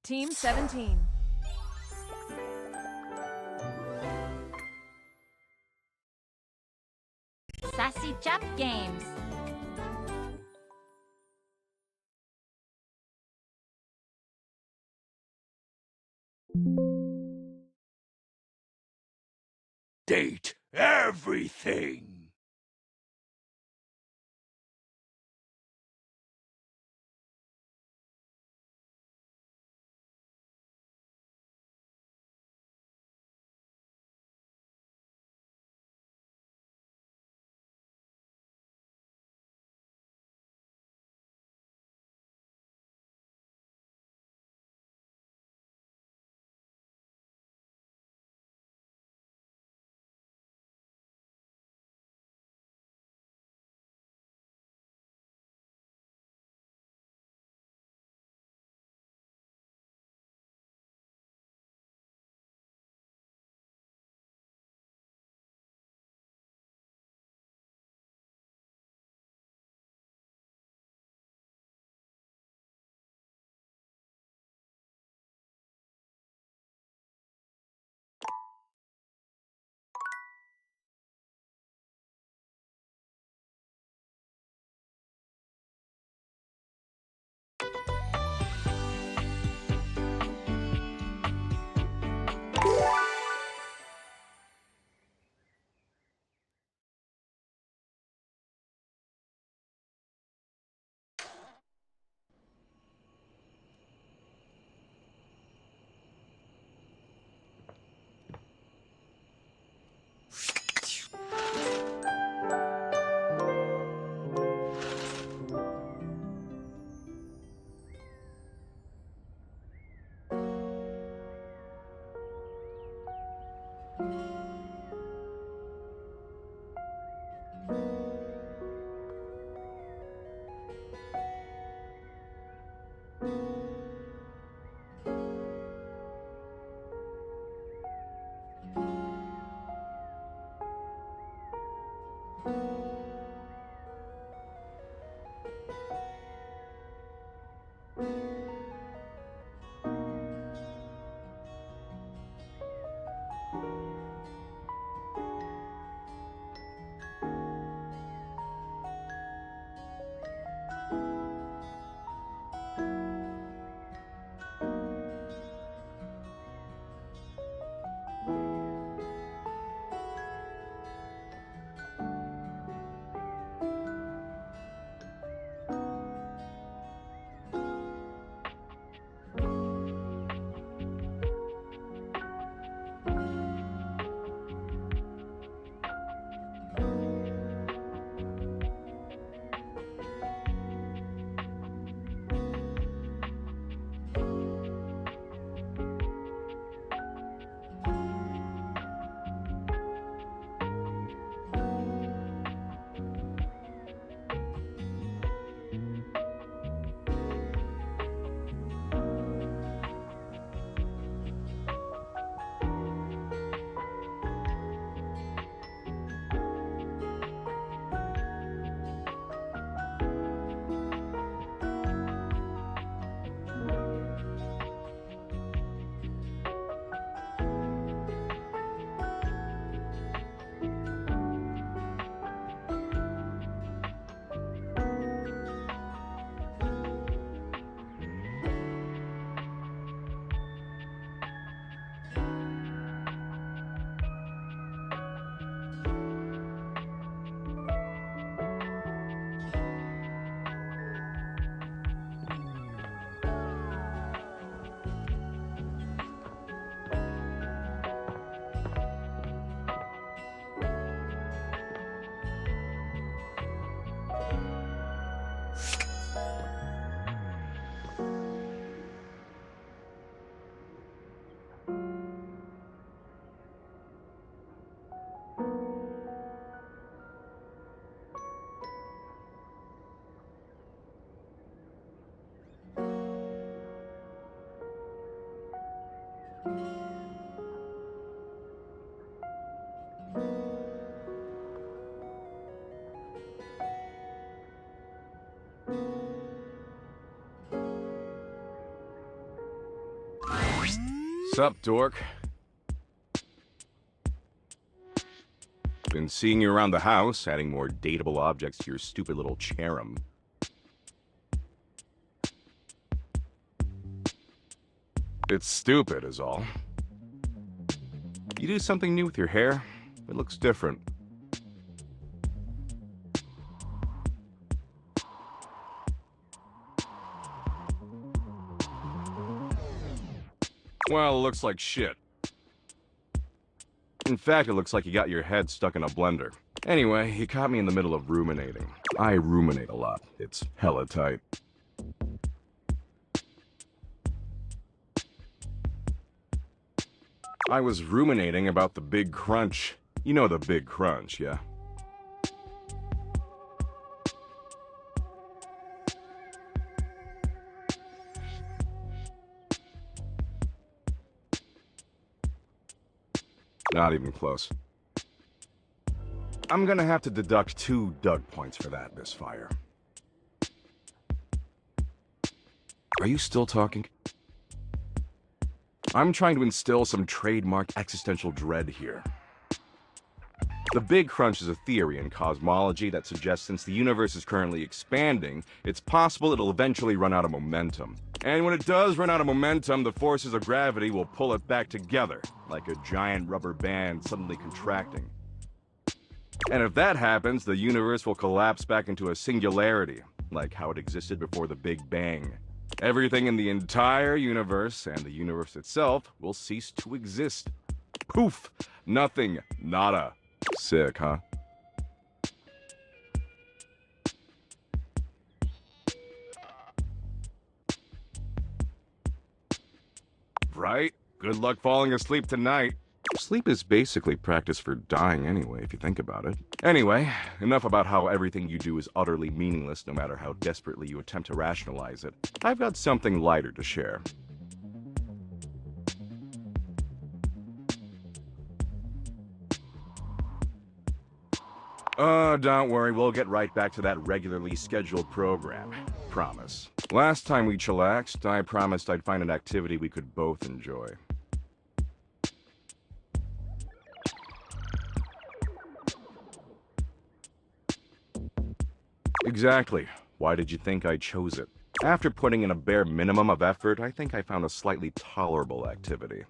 Team 17. Sassy Chap Games. Date everything. Sup, dork? Been seeing you around the house, adding more dateable objects to your stupid little cherub. It's stupid, is all. You do something new with your hair, it looks different. Well, it looks like shit. In fact, it looks like you got your head stuck in a blender. Anyway, he caught me in the middle of ruminating. I ruminate a lot. It's hella tight. I was ruminating about the Big Crunch. You know the Big Crunch, yeah? Not even close. I'm gonna have to deduct 2 Doug points for that misfire. Are you still talking? I'm trying to instill some trademark existential dread here. The Big Crunch is a theory in cosmology that suggests since the universe is currently expanding, it's possible it'll eventually run out of momentum. And when it does run out of momentum, the forces of gravity will pull it back together, like a giant rubber band suddenly contracting. And if that happens, the universe will collapse back into a singularity, like how it existed before the Big Bang. Everything in the entire universe and the universe itself will cease to exist. Poof! Nothing. Nada. Sick, huh? Right? Good luck falling asleep tonight. Sleep is basically practice for dying anyway, if you think about it. Anyway, enough about how everything you do is utterly meaningless no matter how desperately you attempt to rationalize it. I've got something lighter to share. Don't worry, we'll get right back to that regularly scheduled program. Promise. Last time we chillaxed, I promised I'd find an activity we could both enjoy. Exactly. Why did you think I chose it? After putting in a bare minimum of effort, I think I found a slightly tolerable activity.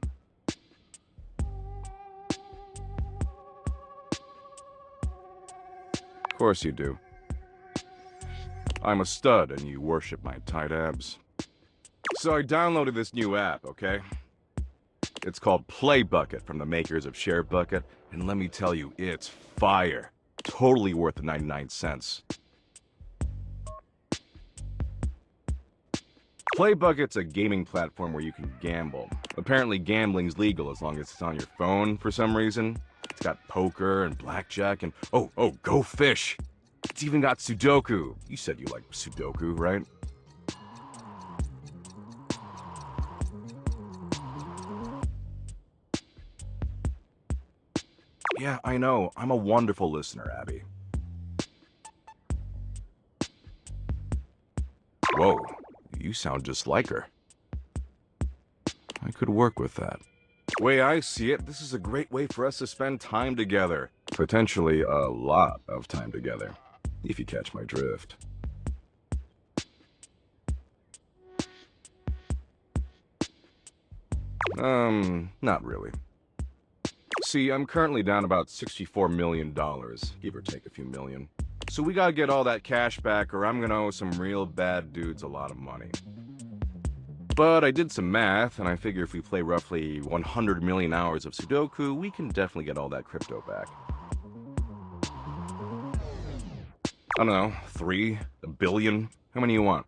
Of course you do. I'm a stud and you worship my tight abs. So I downloaded this new app, okay? It's called PlayBucket from the makers of ShareBucket, and let me tell you, it's fire. Totally worth the 99 cents. PlayBucket's a gaming platform where you can gamble. Apparently gambling's legal as long as it's on your phone for some reason. It's got poker and blackjack and oh, Go Fish! It's even got Sudoku. You said you like Sudoku, right? Yeah, I know. I'm a wonderful listener, Abby. Whoa, you sound just like her. I could work with that. Way I see it, this is a great way for us to spend time together. Potentially a lot of time together, if you catch my drift. Not really. See, I'm currently down about $64 million, give or take a few million. So we gotta get all that cash back or I'm gonna owe some real bad dudes a lot of money. But I did some math, and I figure if we play roughly 100 million hours of Sudoku, we can definitely get all that crypto back. I don't know, 3? A billion? How many you want?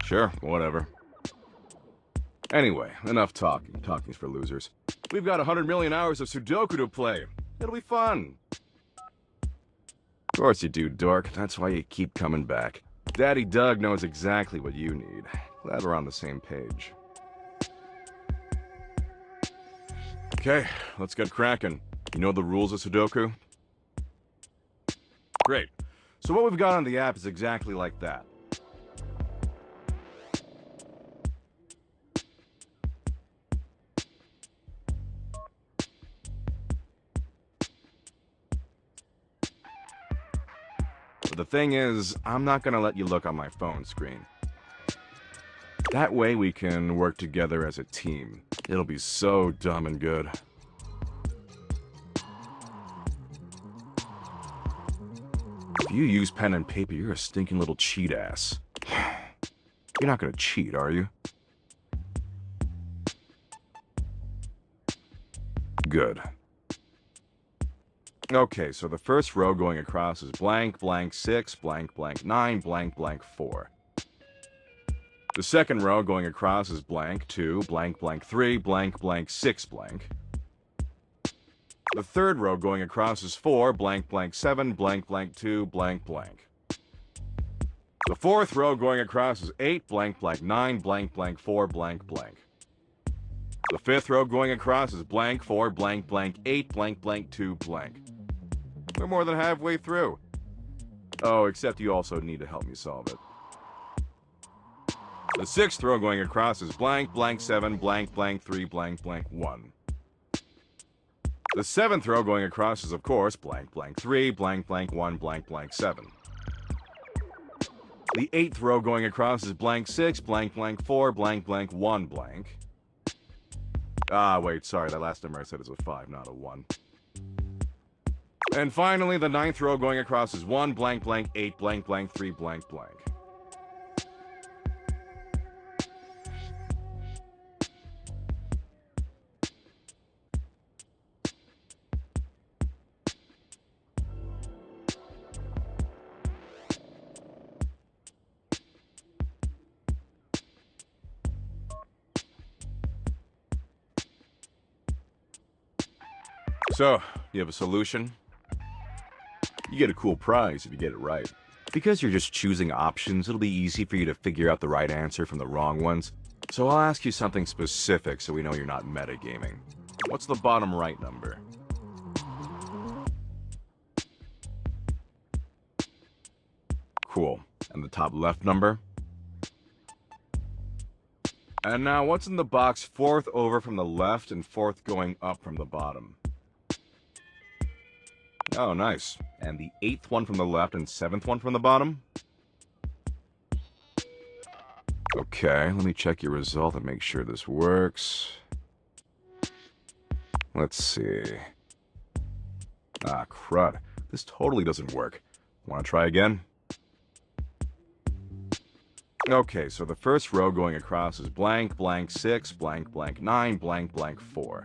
Sure, whatever. Anyway, enough talking. Talking's for losers. We've got 100 million hours of Sudoku to play. It'll be fun. Of course you do, dork. That's why you keep coming back. Daddy Doug knows exactly what you need. Glad we're on the same page. Okay, let's get cracking. You know the rules of Sudoku? Great. So what we've got on the app is exactly like that. The thing is, I'm not gonna let you look on my phone screen. That way we can work together as a team. It'll be so dumb and good. If you use pen and paper, you're a stinking little cheat ass. You're not gonna cheat, are you? Good. Okay, so the first row going across is blank, blank 6, blank, blank 9, blank, blank 4. The second row going across is blank 2, blank, blank 3, blank, blank 6, blank. The third row going across is 4, blank, blank 7, blank, blank 2, blank, blank. The fourth row going across is 8, blank, blank 9, blank, blank 4, blank, blank. The fifth row going across is blank 4, blank, blank 8, blank, blank 2, blank. We're more than halfway through. Oh, except you also need to help me solve it. The sixth row going across is blank, blank 7, blank, blank 3, blank, blank 1. The seventh row going across is, of course, blank, blank 3, blank, blank 1, blank, blank 7. The eighth row going across is blank 6, blank, blank 4, blank, blank 1, blank. Ah, wait, sorry, that last number I said is a 5, not a 1. And finally, the ninth row going across is 1, blank, blank 8, blank, blank 3, blank, blank. So, you have a solution? You get a cool prize if you get it right. Because you're just choosing options, it'll be easy for you to figure out the right answer from the wrong ones. So I'll ask you something specific so we know you're not metagaming. What's the bottom right number? Cool. And the top left number? And now what's in the box fourth over from the left and fourth going up from the bottom? Oh, nice. And the eighth one from the left and seventh one from the bottom? Okay, let me check your result and make sure this works. Let's see. Ah, crud. This totally doesn't work. Want to try again? Okay, so the first row going across is blank, blank 6, blank, blank 9, blank, blank 4.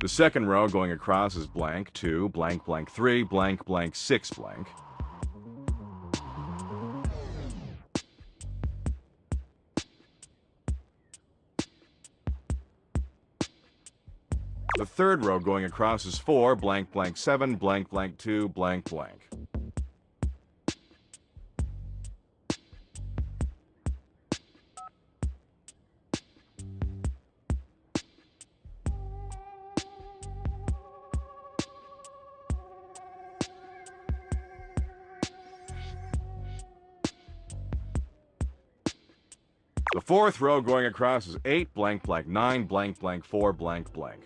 The second row going across is blank 2, blank blank 3, blank blank 6 blank. The third row going across is 4, blank blank 7, blank blank 2, blank blank. The fourth row going across is 8, blank blank 9, blank blank 4, blank blank.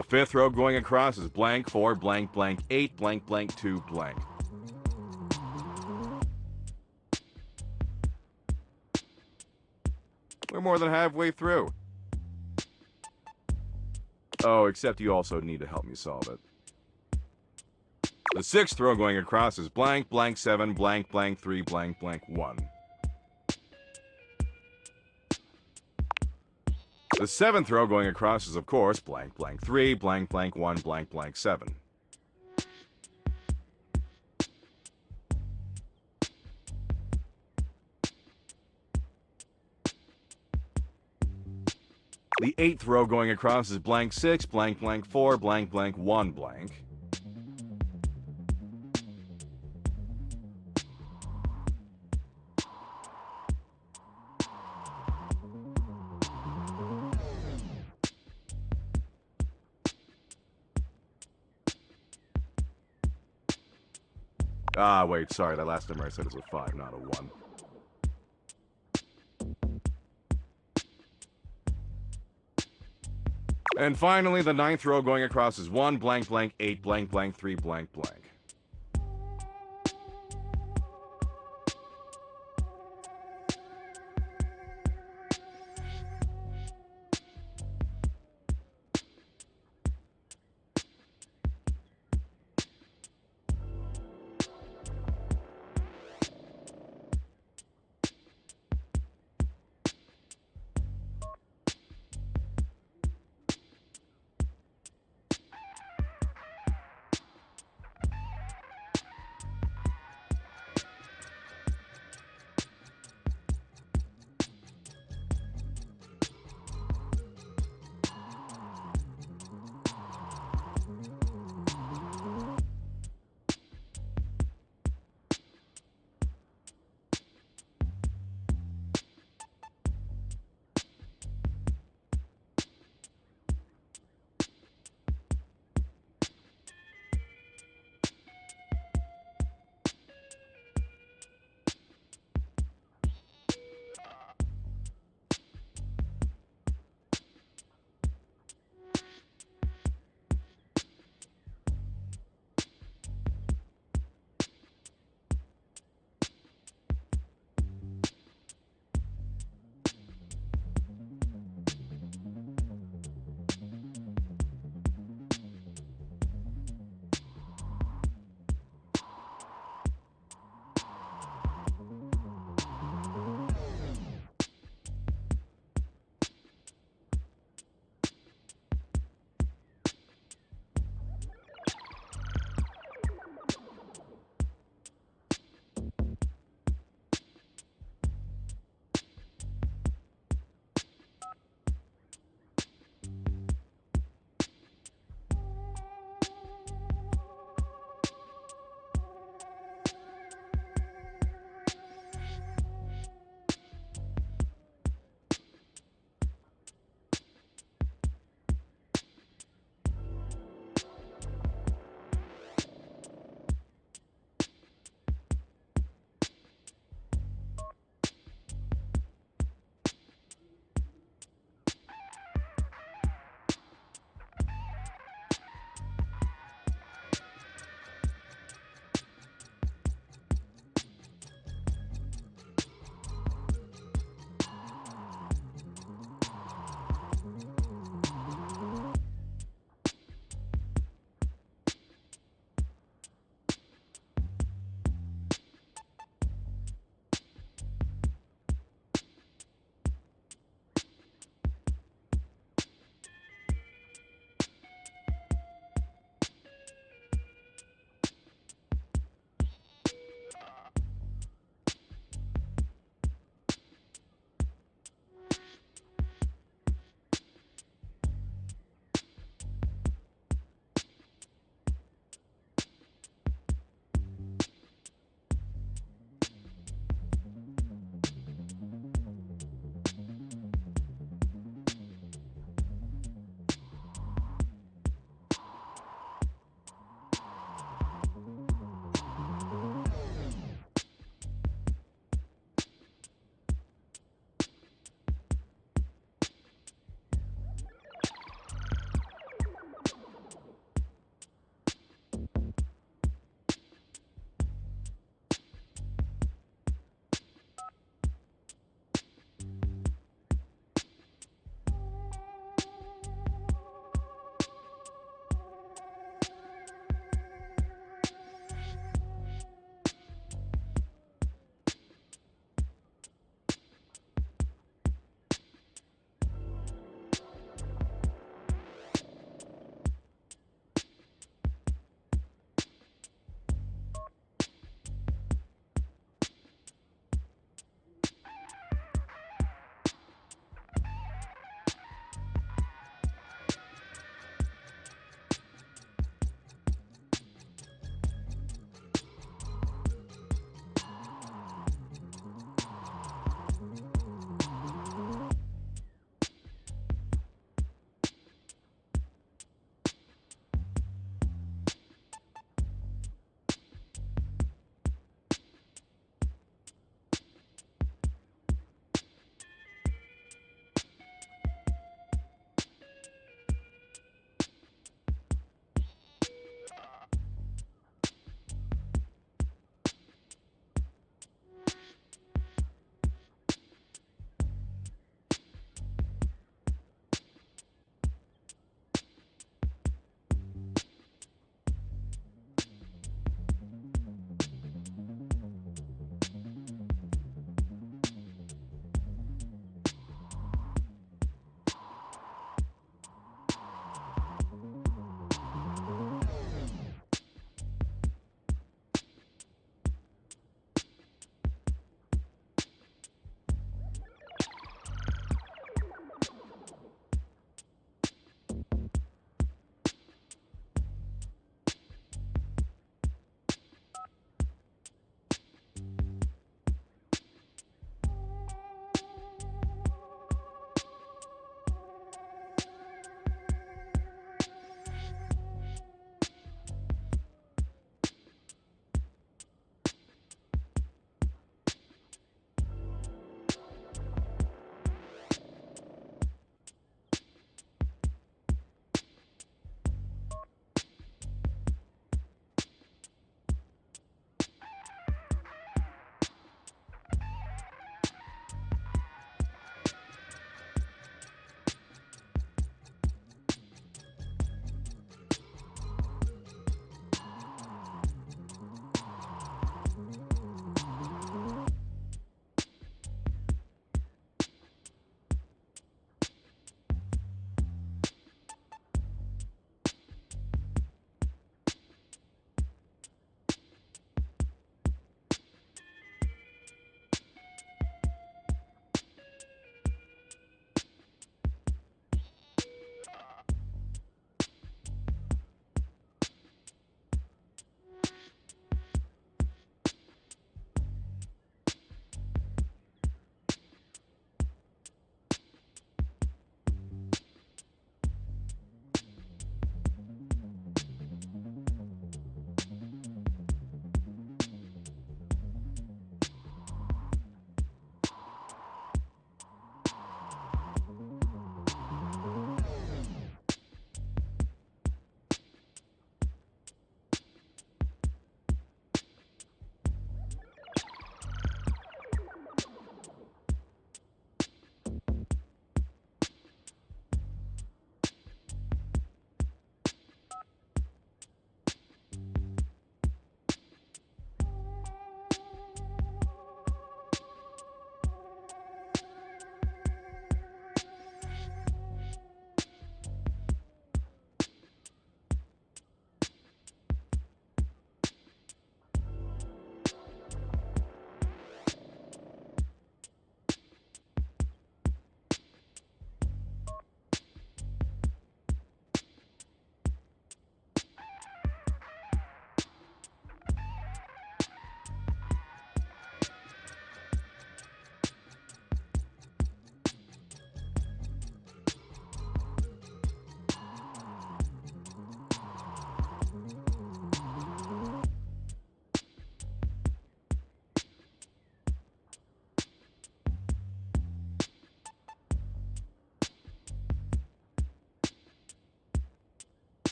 The fifth row going across is blank 4, blank blank 8, blank blank 2, blank. We're more than halfway through. Oh, except you also need to help me solve it. The sixth row going across is blank blank 7, blank blank 3, blank blank 1. The seventh row going across is, of course, blank blank 3, blank blank 1, blank blank 7. The eighth row going across is blank 6, blank blank 4, blank blank 1, blank. Ah, wait, sorry, that last number I said is a 5, not a 1. And finally, the ninth row going across is 1, blank blank 8, blank blank 3, blank blank.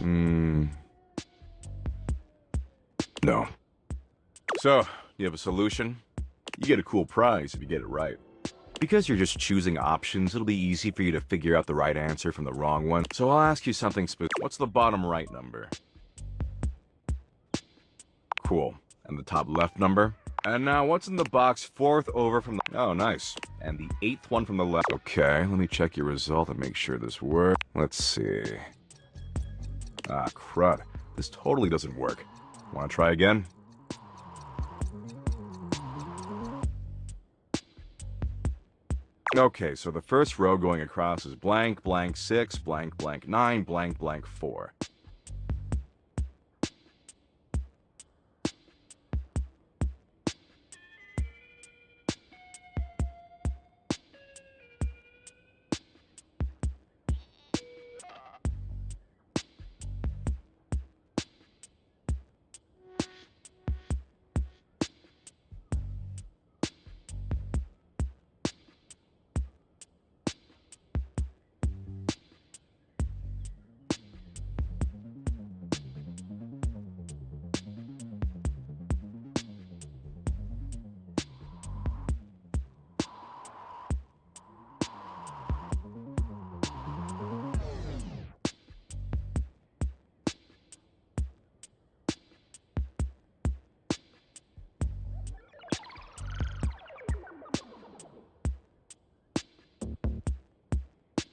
No. So, you have a solution? You get a cool prize if you get it right. Because you're just choosing options, it'll be easy for you to figure out the right answer from the wrong one. So I'll ask you something specific. What's the bottom right number? Cool. And the top left number? And now, what's in the box fourth over from the... Oh, nice. And the eighth one from the left. Okay, let me check your result and make sure this works. Let's see. Ah, crud. This totally doesn't work. Want to try again? Okay, so the first row going across is blank, blank 6, blank, blank 9, blank, blank 4.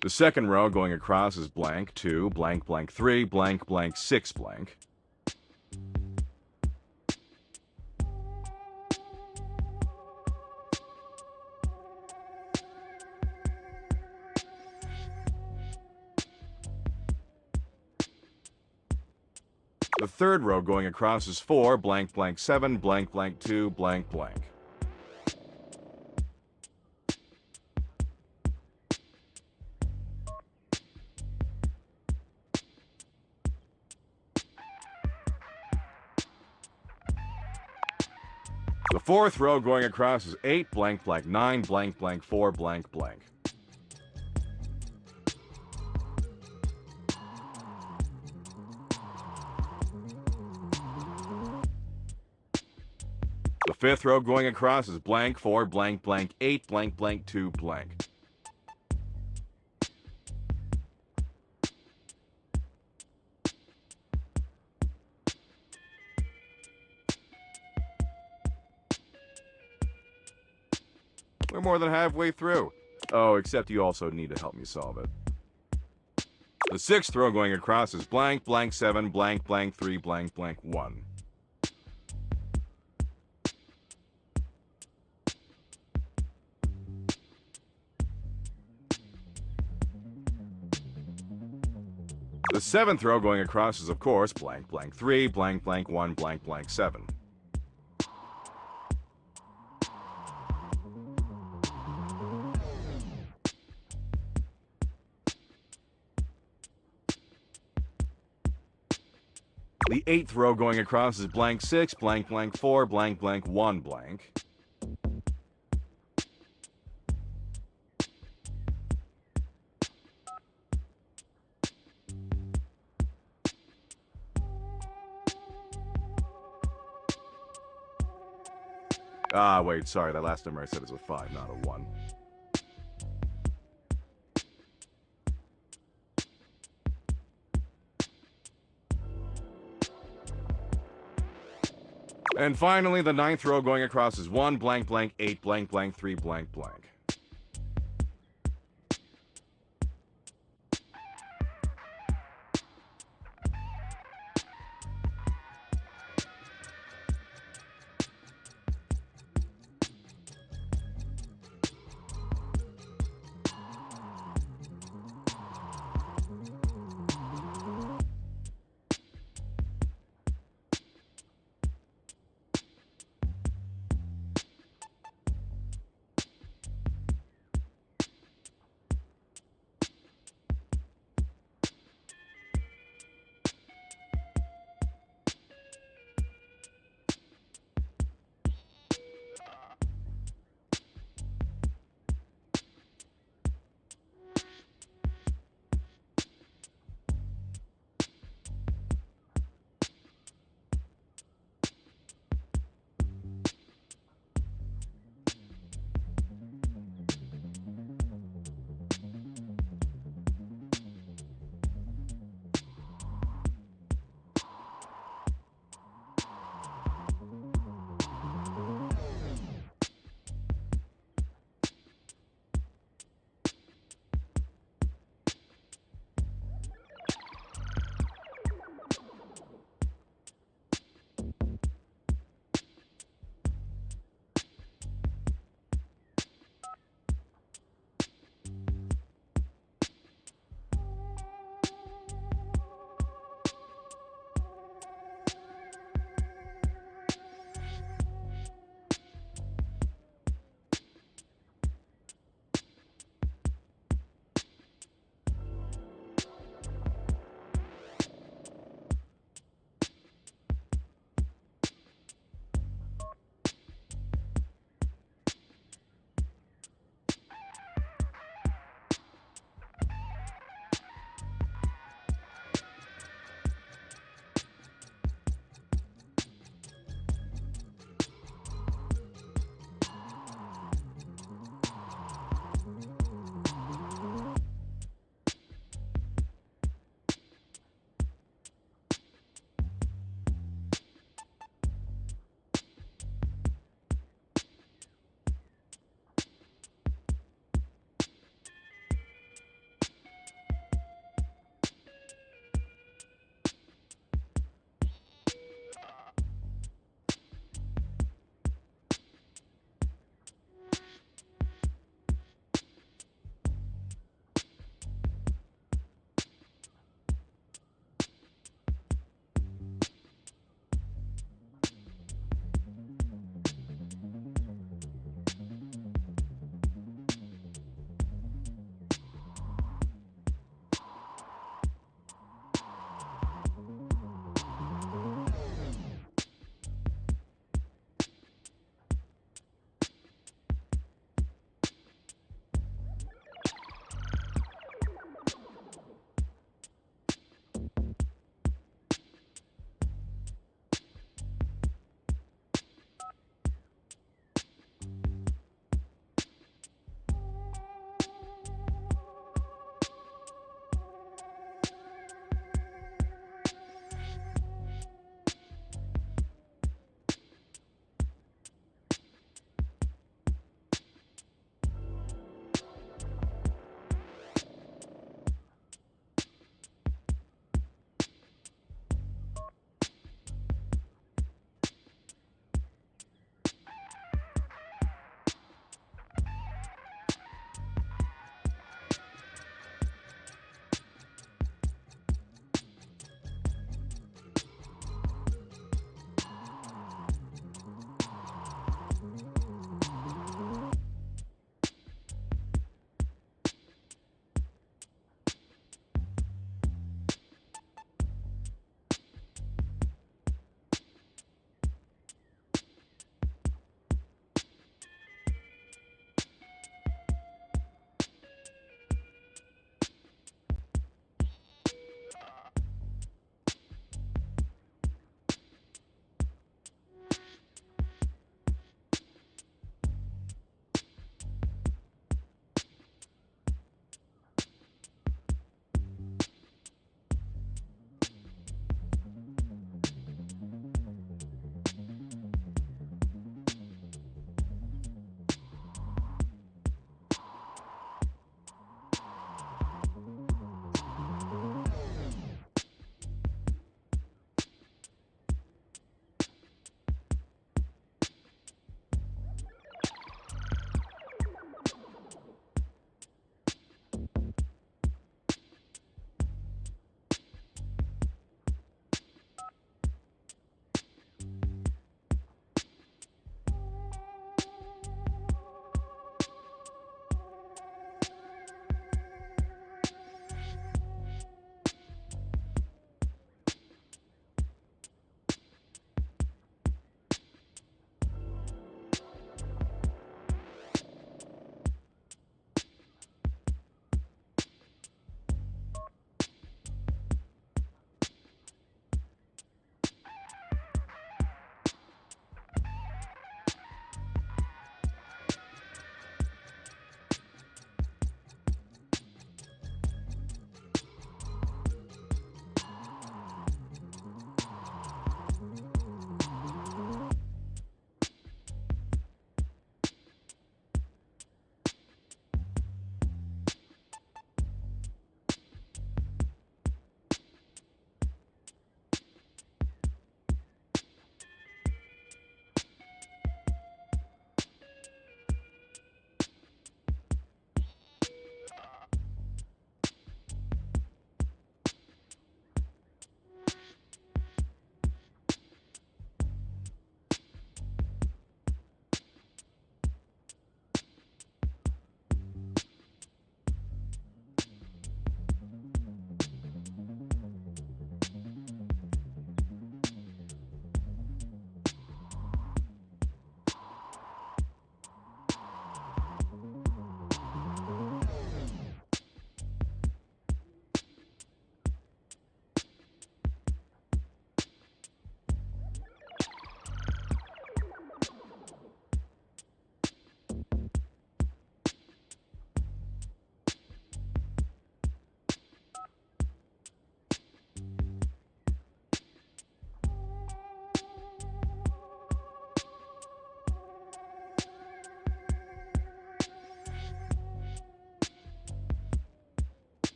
The second row going across is blank 2, blank, blank 3, blank, blank 6, blank. The third row going across is 4, blank, blank 7, blank, blank 2, blank, blank. The fourth row going across is 8, blank, blank 9, blank, blank 4, blank, blank. The fifth row going across is blank 4, blank, blank 8, blank, blank 2, blank. We're more than halfway through. Oh, except you also need to help me solve it. The sixth row going across is blank, blank 7, blank, blank 3, blank, blank 1. The seventh row going across is, of course, blank, blank 3, blank, blank 1, blank, blank 7. The eighth row going across is blank 6, blank, blank 4, blank, blank 1, blank. Ah, wait, sorry, that last number I said is a 5, not a 1. And finally, the ninth row going across is 1, blank, blank 8, blank, blank 3, blank, blank.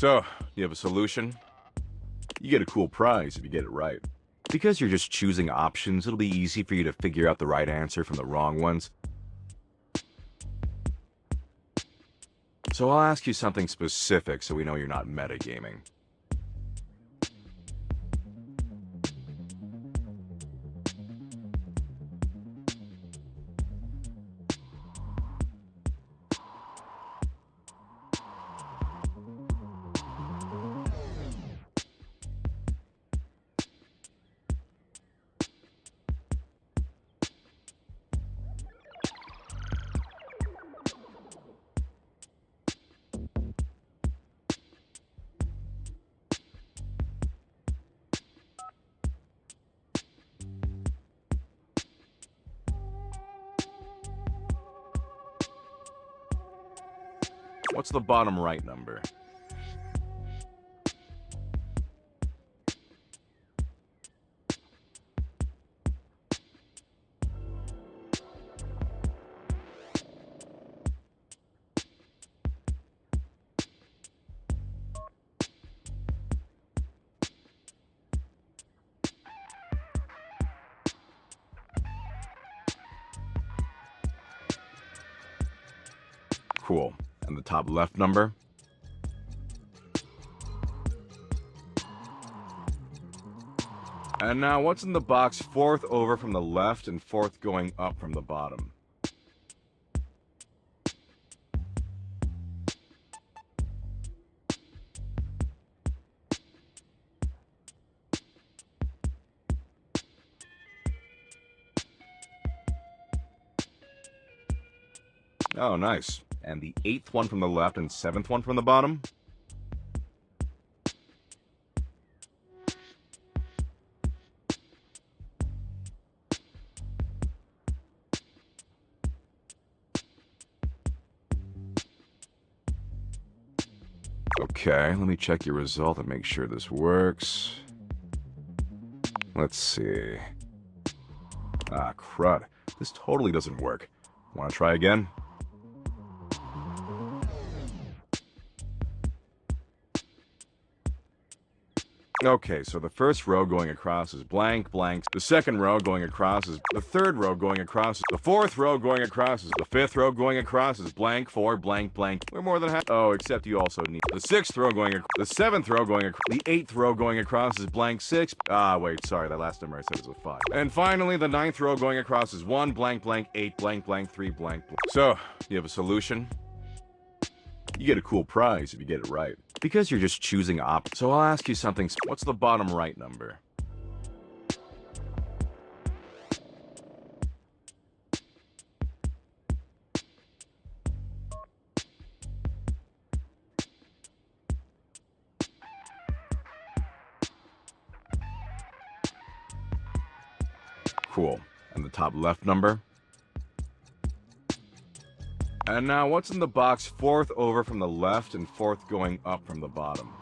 So, you have a solution? You get a cool prize if you get it right. Because you're just choosing options, it'll be easy for you to figure out the right answer from the wrong ones. So I'll ask you something specific so we know you're not metagaming. What's the bottom right number? Cool. And the top left number? And now, what's in the box fourth over from the left and fourth going up from the bottom? Oh, nice. And the eighth one from the left and seventh one from the bottom? Okay, let me check your result and make sure this works. Let's see. Ah, crud. This totally doesn't work. Want to try again? Okay, so the first row going across is blank, blank. The second row going across is the third row going across. The fourth row going across is the fifth row going across is blank, four, blank, blank. We're more than half. Oh, except you also need the sixth row going the seventh row going across. The eighth row going across is blank, six. Ah, wait, sorry, that last number I said was a five. And finally, the ninth row going across is one, blank, blank, eight, blank, blank, three, blank, blank. So, you have a solution? You get a cool prize if you get it right. Because you're just choosing so I'll ask you something. What's the bottom right number? Cool. And the top left number? And now, what's in the box fourth over from the left and fourth going up from the bottom?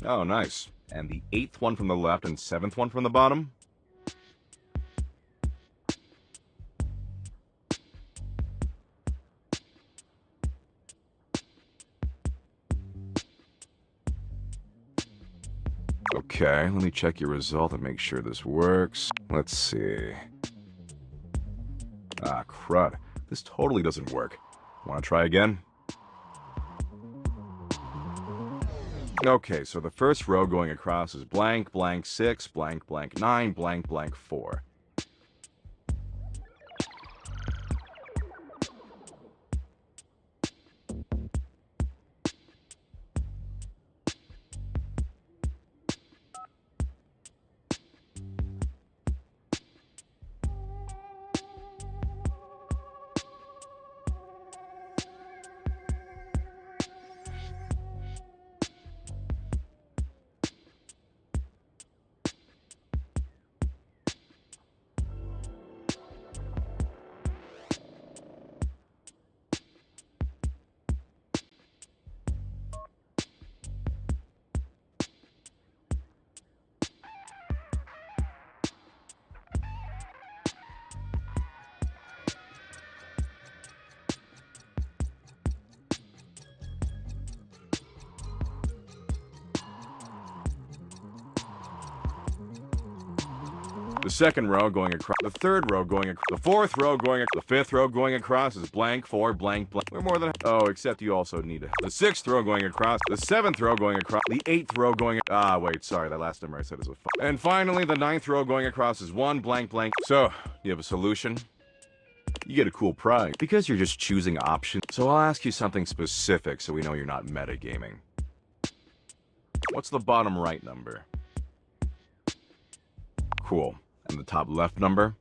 Oh, nice. And the eighth one from the left and seventh one from the bottom? Okay, let me check your result and make sure this works. Let's see. Ah, crud. This totally doesn't work. Want to try again? Okay, so the first row going across is blank, blank, six, blank, blank, nine, blank, blank, four. The second row going across, the third row going across, the fourth row going across, the fifth row going across is blank, 4, blank, blank. We're more than, oh, except you also need it. The sixth row going across, the seventh row going across, the eighth row going, wait, sorry, that last number I said is a 5. And finally, the ninth row going across is 1, blank, blank. So, you have a solution? You get a cool prize because you're just choosing options. So I'll ask you something specific so we know you're not metagaming. What's the bottom right number? Cool. And the top left number?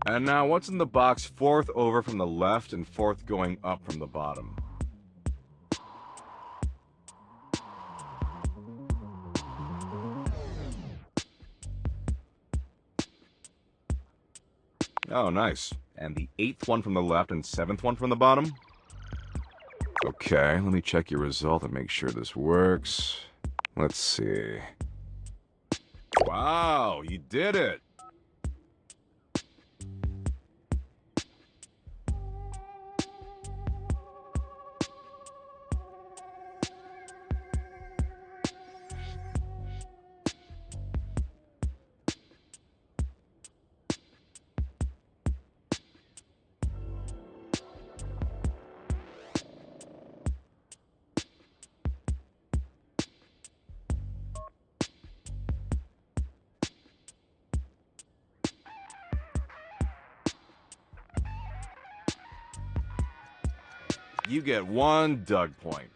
And now what's in the box fourth over from the left and fourth going up from the bottom? Oh, nice. And the eighth one from the left and seventh one from the bottom? Okay, let me check your result and make sure this works. Let's see. Wow, you did it! You get 1 Doug point.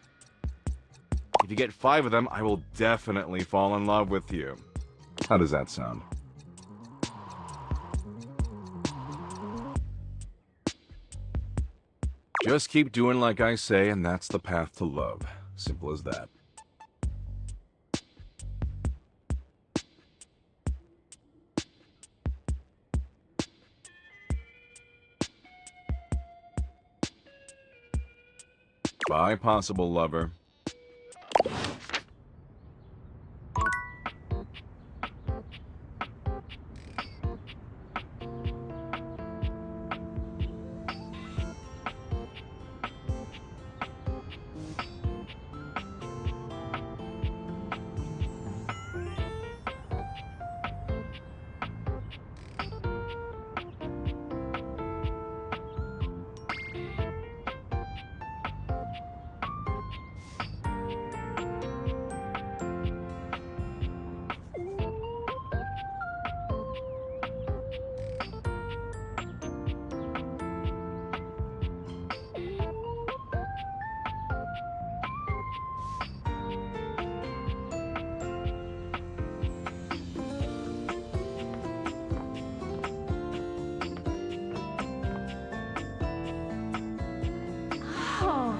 If you get 5 of them, I will definitely fall in love with you. How does that sound? Just keep doing like I say, and that's the path to love. Simple as that. Bye, possible lover. Oh,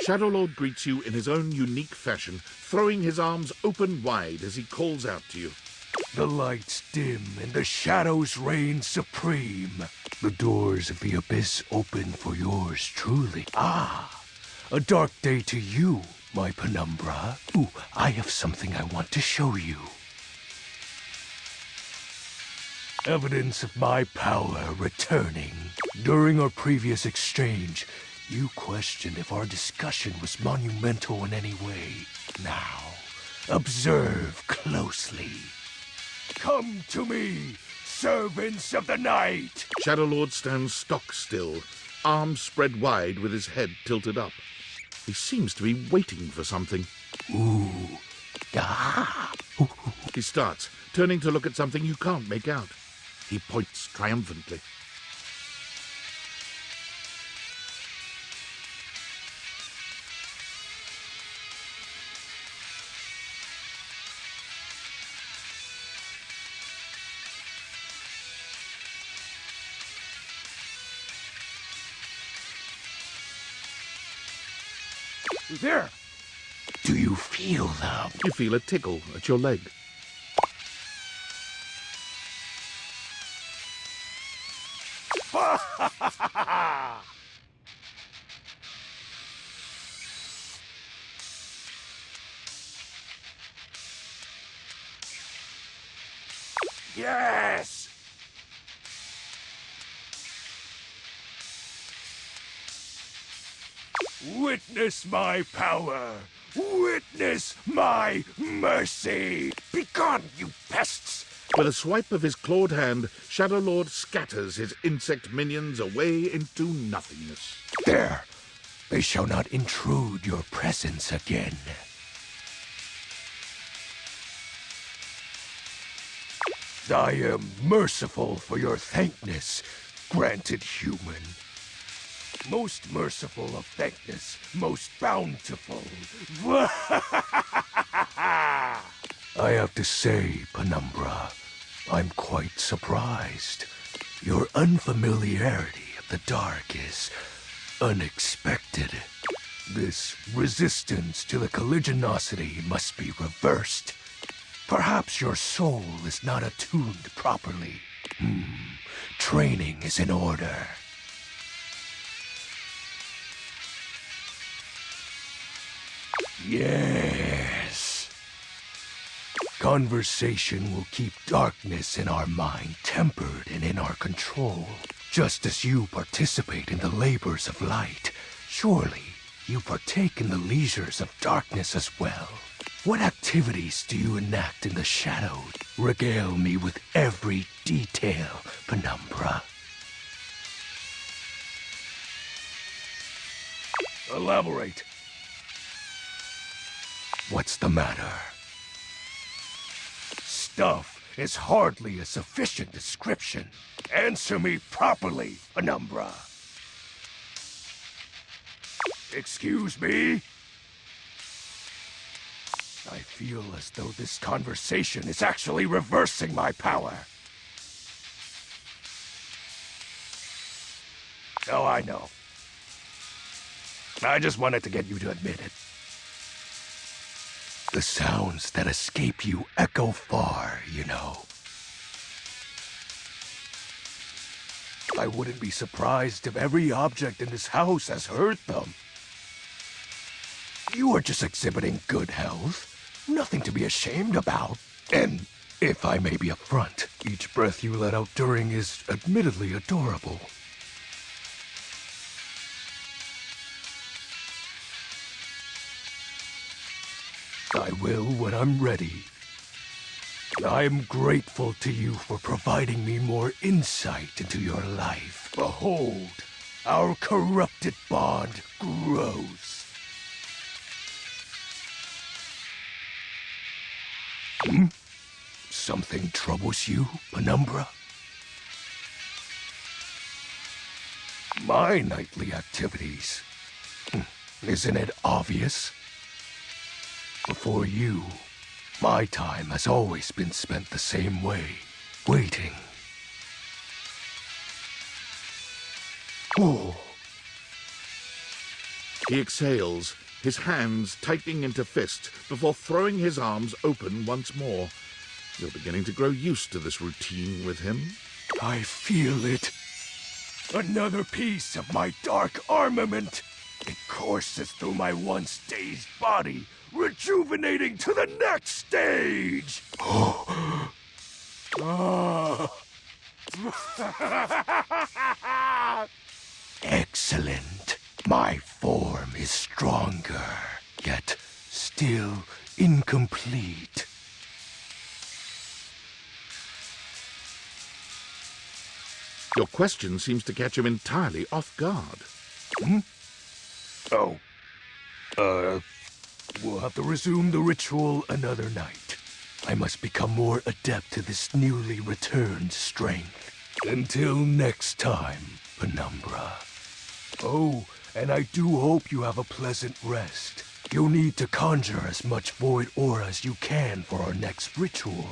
Shadow Lord greets you in his own unique fashion, throwing his arms open wide as he calls out to you. The lights dim and the shadows reign supreme. The doors of the abyss open for yours truly. Ah, a dark day to you, my penumbra. Ooh, I have something I want to show you. Evidence of my power returning. During our previous exchange, you questioned if our discussion was monumental in any way. Now, observe closely. Come to me, servants of the night! Shadow Lord stands stock still, arms spread wide with his head tilted up. He seems to be waiting for something. Ooh. Ah. He starts, turning to look at something you can't make out. He points triumphantly. There! Do you feel them? You feel a tickle at your leg. Yes! Witness my power! Witness my mercy! Begone, you pests! With a swipe of his clawed hand, Shadow Lord scatters his insect minions away into nothingness. There! They shall not intrude your presence again. I am merciful for your thankness, granted human. Most merciful of thankness, most bountiful. I have to say, Penumbra, I'm quite surprised. Your unfamiliarity of the dark is unexpected. This resistance to the colligiosity must be reversed. Perhaps your soul is not attuned properly. Training is in order. Yes. Conversation will keep darkness in our mind tempered and in our control. Just as you participate in the labors of light, surely you partake in the leisures of darkness as well. What activities do you enact in the shadows? Regale me with every detail, Penumbra. Elaborate. What's the matter? Stuff is hardly a sufficient description. Answer me properly, Penumbra. Excuse me? I feel as though this conversation is actually reversing my power. Oh, I know. I just wanted to get you to admit it. The sounds that escape you echo far, you know. I wouldn't be surprised if every object in this house has heard them. You are just exhibiting good health. Nothing to be ashamed about. And if I may be upfront, each breath you let out during is admittedly adorable. I will when I'm ready. I'm grateful to you for providing me more insight into your life. Behold, our corrupted bond grows. Something troubles you, Penumbra? My nightly activities. Isn't it obvious? Before you, my time has always been spent the same way, waiting. Oh. He exhales, his hands tightening into fists before throwing his arms open once more. You're beginning to grow used to this routine with him. I feel it. Another piece of my dark armament. It courses through my once dazed body, rejuvenating to the next stage. Excellent. My form is stronger, yet still incomplete. Your question seems to catch him entirely off guard. Oh. We'll have to resume the ritual another night. I must become more adept to this newly returned strength. Until next time, Penumbra. Oh, and I do hope you have a pleasant rest. You'll need to conjure as much void aura as you can for our next ritual.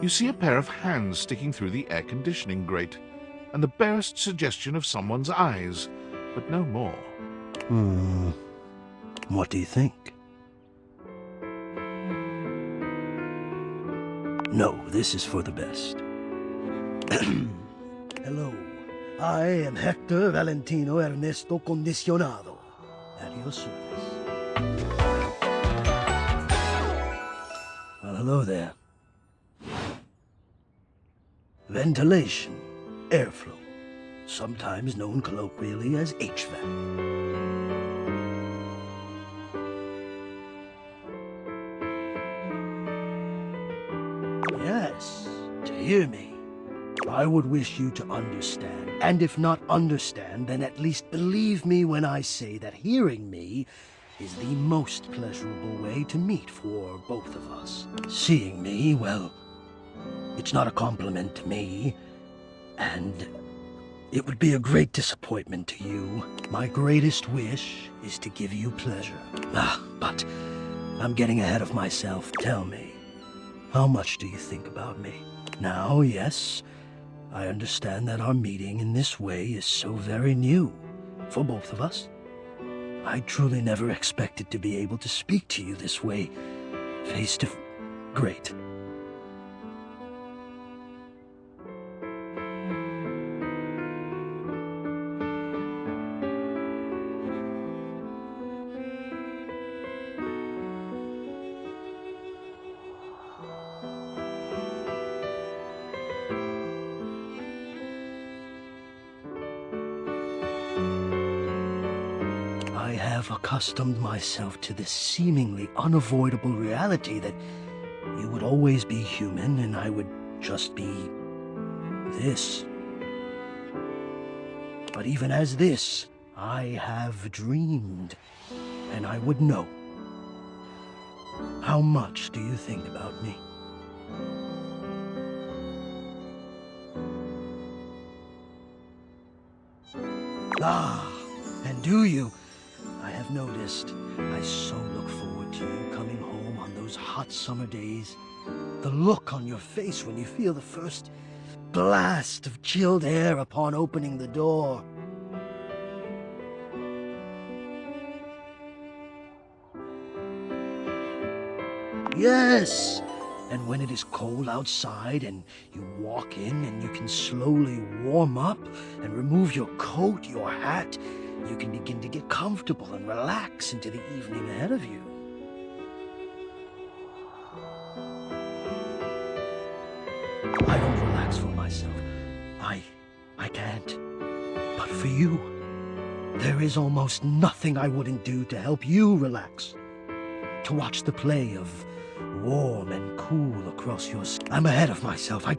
You see a pair of hands sticking through the air conditioning grate, and the barest suggestion of someone's eyes, but no more. What do you think? No, this is for the best. Hello, I am Hector Valentino Ernesto Condicionado, at your service. Well, hello there. Ventilation, airflow, sometimes known colloquially as HVAC. Yes, to hear me, I would wish you to understand, and if not understand, then at least believe me when I say that hearing me is the most pleasurable way to meet for both of us. Seeing me, well, it's not a compliment to me, and it would be a great disappointment to you. My greatest wish is to give you pleasure. But I'm getting ahead of myself. Tell me, how much do you think about me? Now, yes, I understand that our meeting in this way is so very new for both of us. I truly never expected to be able to speak to you this way, face to... Great. I have accustomed myself to this seemingly unavoidable reality that you would always be human and I would just be this. But even as this, I have dreamed, and I would know. How much do you think about me? And do you? I have noticed. I so look forward to you coming home on those hot summer days. The look on your face when you feel the first blast of chilled air upon opening the door. Yes! And when it is cold outside and you walk in and you can slowly warm up and remove your coat, your hat, you can begin to get comfortable and relax into the evening ahead of you. I don't relax for myself. I can't. But for you, there is almost nothing I wouldn't do to help you relax. To watch the play of warm and cool across your skin. I'm ahead of myself. I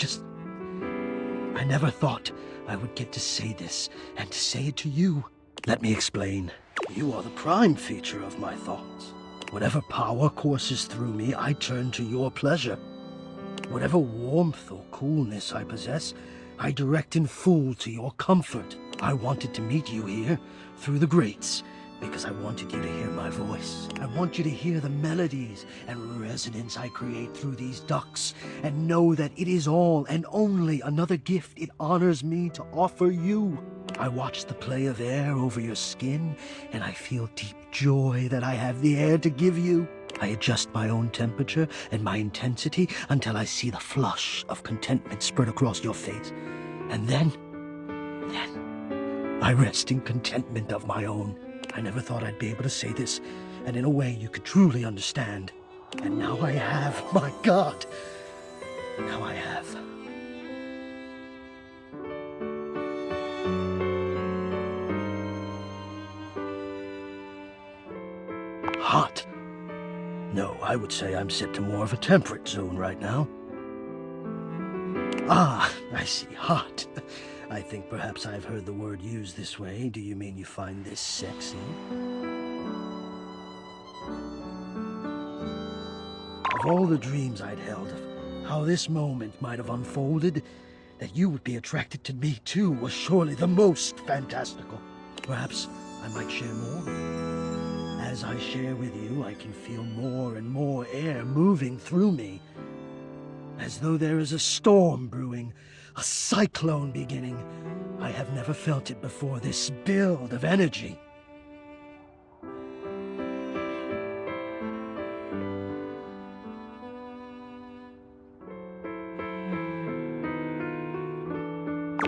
never thought I would get to say this and to say it to you. Let me explain. You are the prime feature of my thoughts. Whatever power courses through me, I turn to your pleasure. Whatever warmth or coolness I possess, I direct in full to your comfort. I wanted to meet you here through the grates because I wanted you to hear my voice. I want you to hear the melodies and resonance I create through these ducts and know that it is all and only another gift it honors me to offer you. I watch the play of air over your skin and I feel deep joy that I have the air to give you. I adjust my own temperature and my intensity until I see the flush of contentment spread across your face. And then I rest in contentment of my own. I never thought I'd be able to say this, and in a way you could truly understand. And now I have, my God! Now I have. Hot. No, I would say I'm set to more of a temperate zone right now. Ah, I see, hot. I think perhaps I've heard the word used this way. Do you mean you find this sexy? Of all the dreams I'd held of how this moment might have unfolded, that you would be attracted to me too was surely the most fantastical. Perhaps I might share more. As I share with you, I can feel more and more air moving through me. as though there is a storm brewing, a cyclone beginning. I have never felt it before, this build of energy.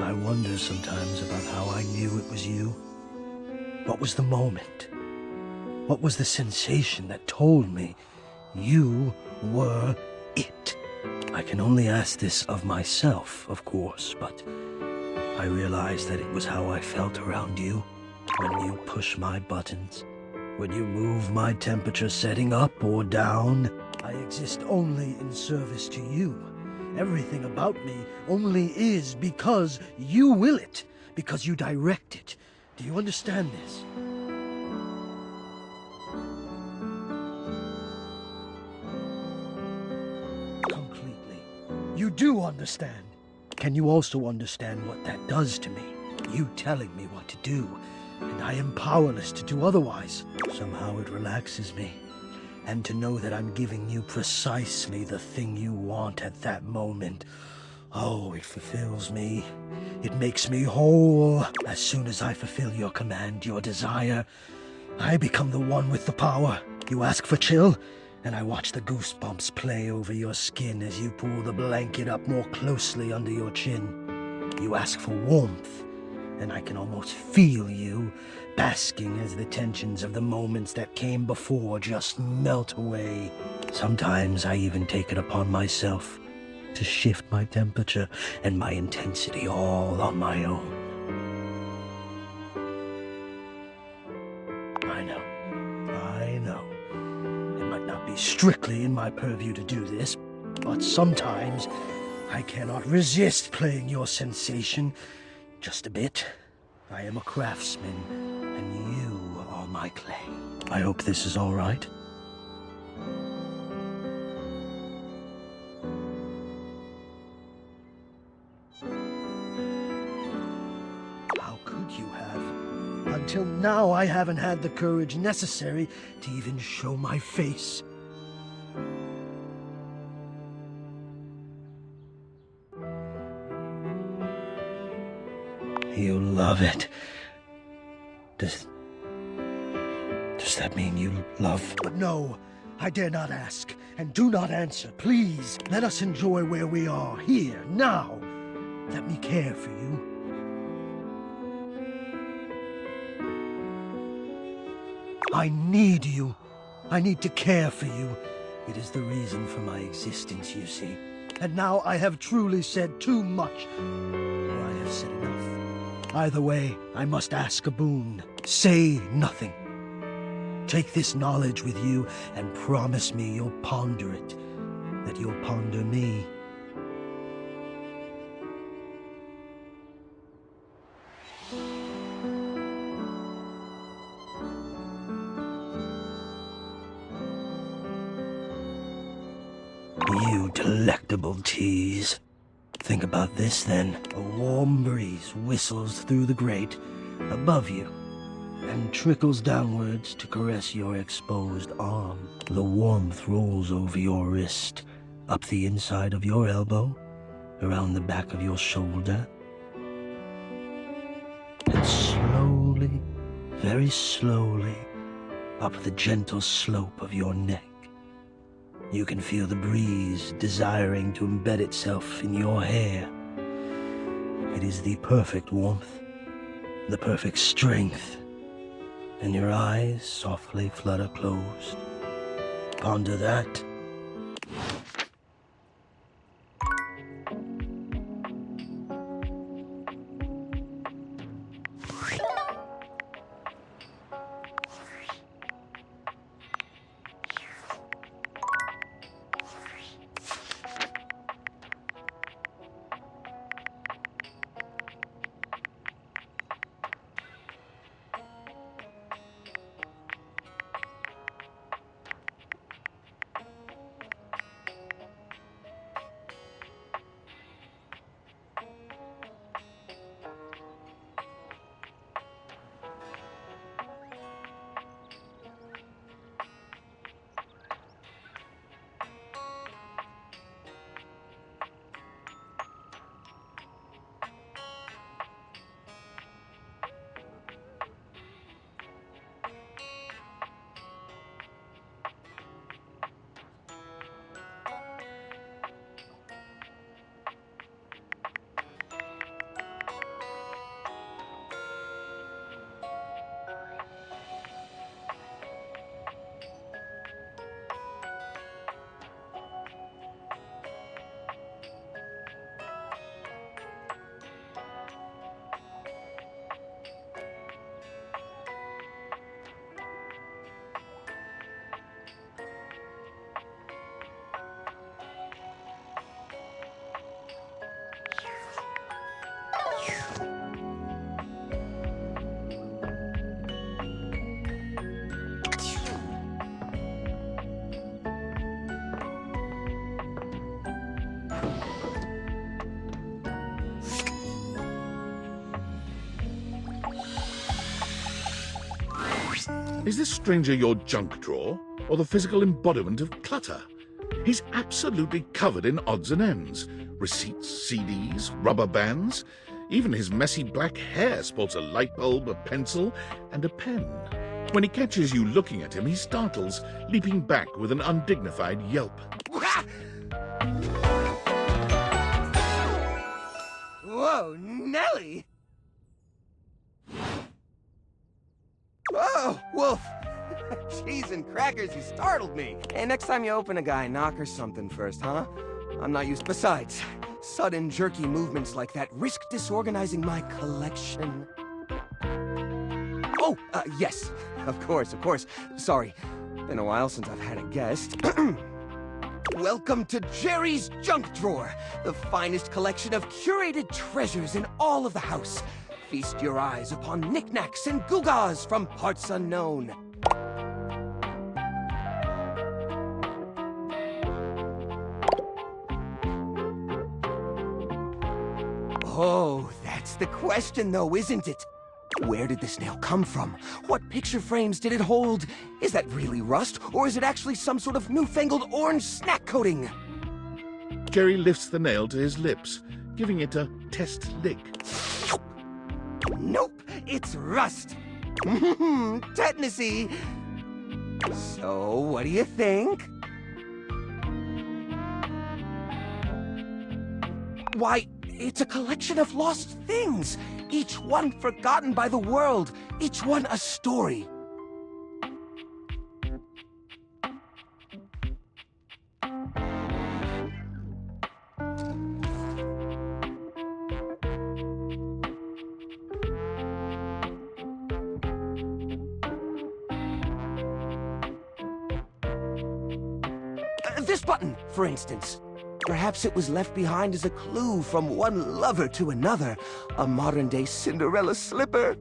I wonder sometimes about how I knew it was you. What was the moment? What was the sensation that told me you were it? I can only ask this of myself, of course, but I realized that it was how I felt around you. When you push my buttons, when you move my temperature setting up or down, I exist only in service to you. Everything about me only is because you will it, because you direct it. Do you understand this? Completely. You do understand. Can you also understand what that does to me? You telling me what to do, and I am powerless to do otherwise. Somehow it relaxes me. And to know that I'm giving you precisely the thing you want at that moment. Oh, it fulfills me. It makes me whole. As soon as I fulfill your command, your desire, I become the one with the power. You ask for chill, and I watch the goosebumps play over your skin as you pull the blanket up more closely under your chin. You ask for warmth, and I can almost feel you, basking as the tensions of the moments that came before just melt away. Sometimes I even take it upon myself to shift my temperature and my intensity all on my own. I know. It might not be strictly in my purview to do this, but sometimes I cannot resist playing your sensation. Just a bit. I am a craftsman, and you are my clay. I hope this is all right. How could you have? Until now, I haven't had the courage necessary to even show my face. You love it. Does that mean you love? But no, I dare not ask, and do not answer. Please, let us enjoy where we are, here, now. Let me care for you. I need you. I need to care for you. It is the reason for my existence, you see. And now I have truly said too much, or I have said enough. Either way, I must ask a boon. Say nothing. Take this knowledge with you and promise me you'll ponder it, that you'll ponder me. You delectable tease. Think about this, then. A warm breeze whistles through the grate above you and trickles downwards to caress your exposed arm. The warmth rolls over your wrist, up the inside of your elbow, around the back of your shoulder, and slowly, very slowly, up the gentle slope of your neck. You can feel the breeze desiring to embed itself in your hair. It is the perfect warmth, the perfect strength, and your eyes softly flutter closed. Ponder that. Is this stranger your junk drawer, or the physical embodiment of clutter? He's absolutely covered in odds and ends. Receipts, CDs, rubber bands. Even his messy black hair sports a light bulb, a pencil, and a pen. When he catches you looking at him, he startles, leaping back with an undignified yelp. Whoa, Nelly! Whoa, Wolf! Cheese and crackers, you startled me. Hey, next time you open a guy, knock or something first, huh? I'm not used. Besides, sudden jerky movements like that risk disorganizing my collection. Oh, yes. Of course. Sorry. Been a while since I've had a guest. Welcome to Jerry's Junk Drawer, the finest collection of curated treasures in all of the house. Feast your eyes upon knickknacks and gewgaws from parts unknown. Oh, that's the question though, isn't it? Where did this nail come from? What picture frames did it hold? Is that really rust, or is it actually some sort of newfangled orange snack coating? Jerry lifts the nail to his lips, giving it a test lick. Nope, it's rust. Tetanusy. So, what do you think? Why, it's a collection of lost things. Each one forgotten by the world. Each one a story. This button, for instance. Perhaps it was left behind as a clue from one lover to another. A modern-day Cinderella slipper.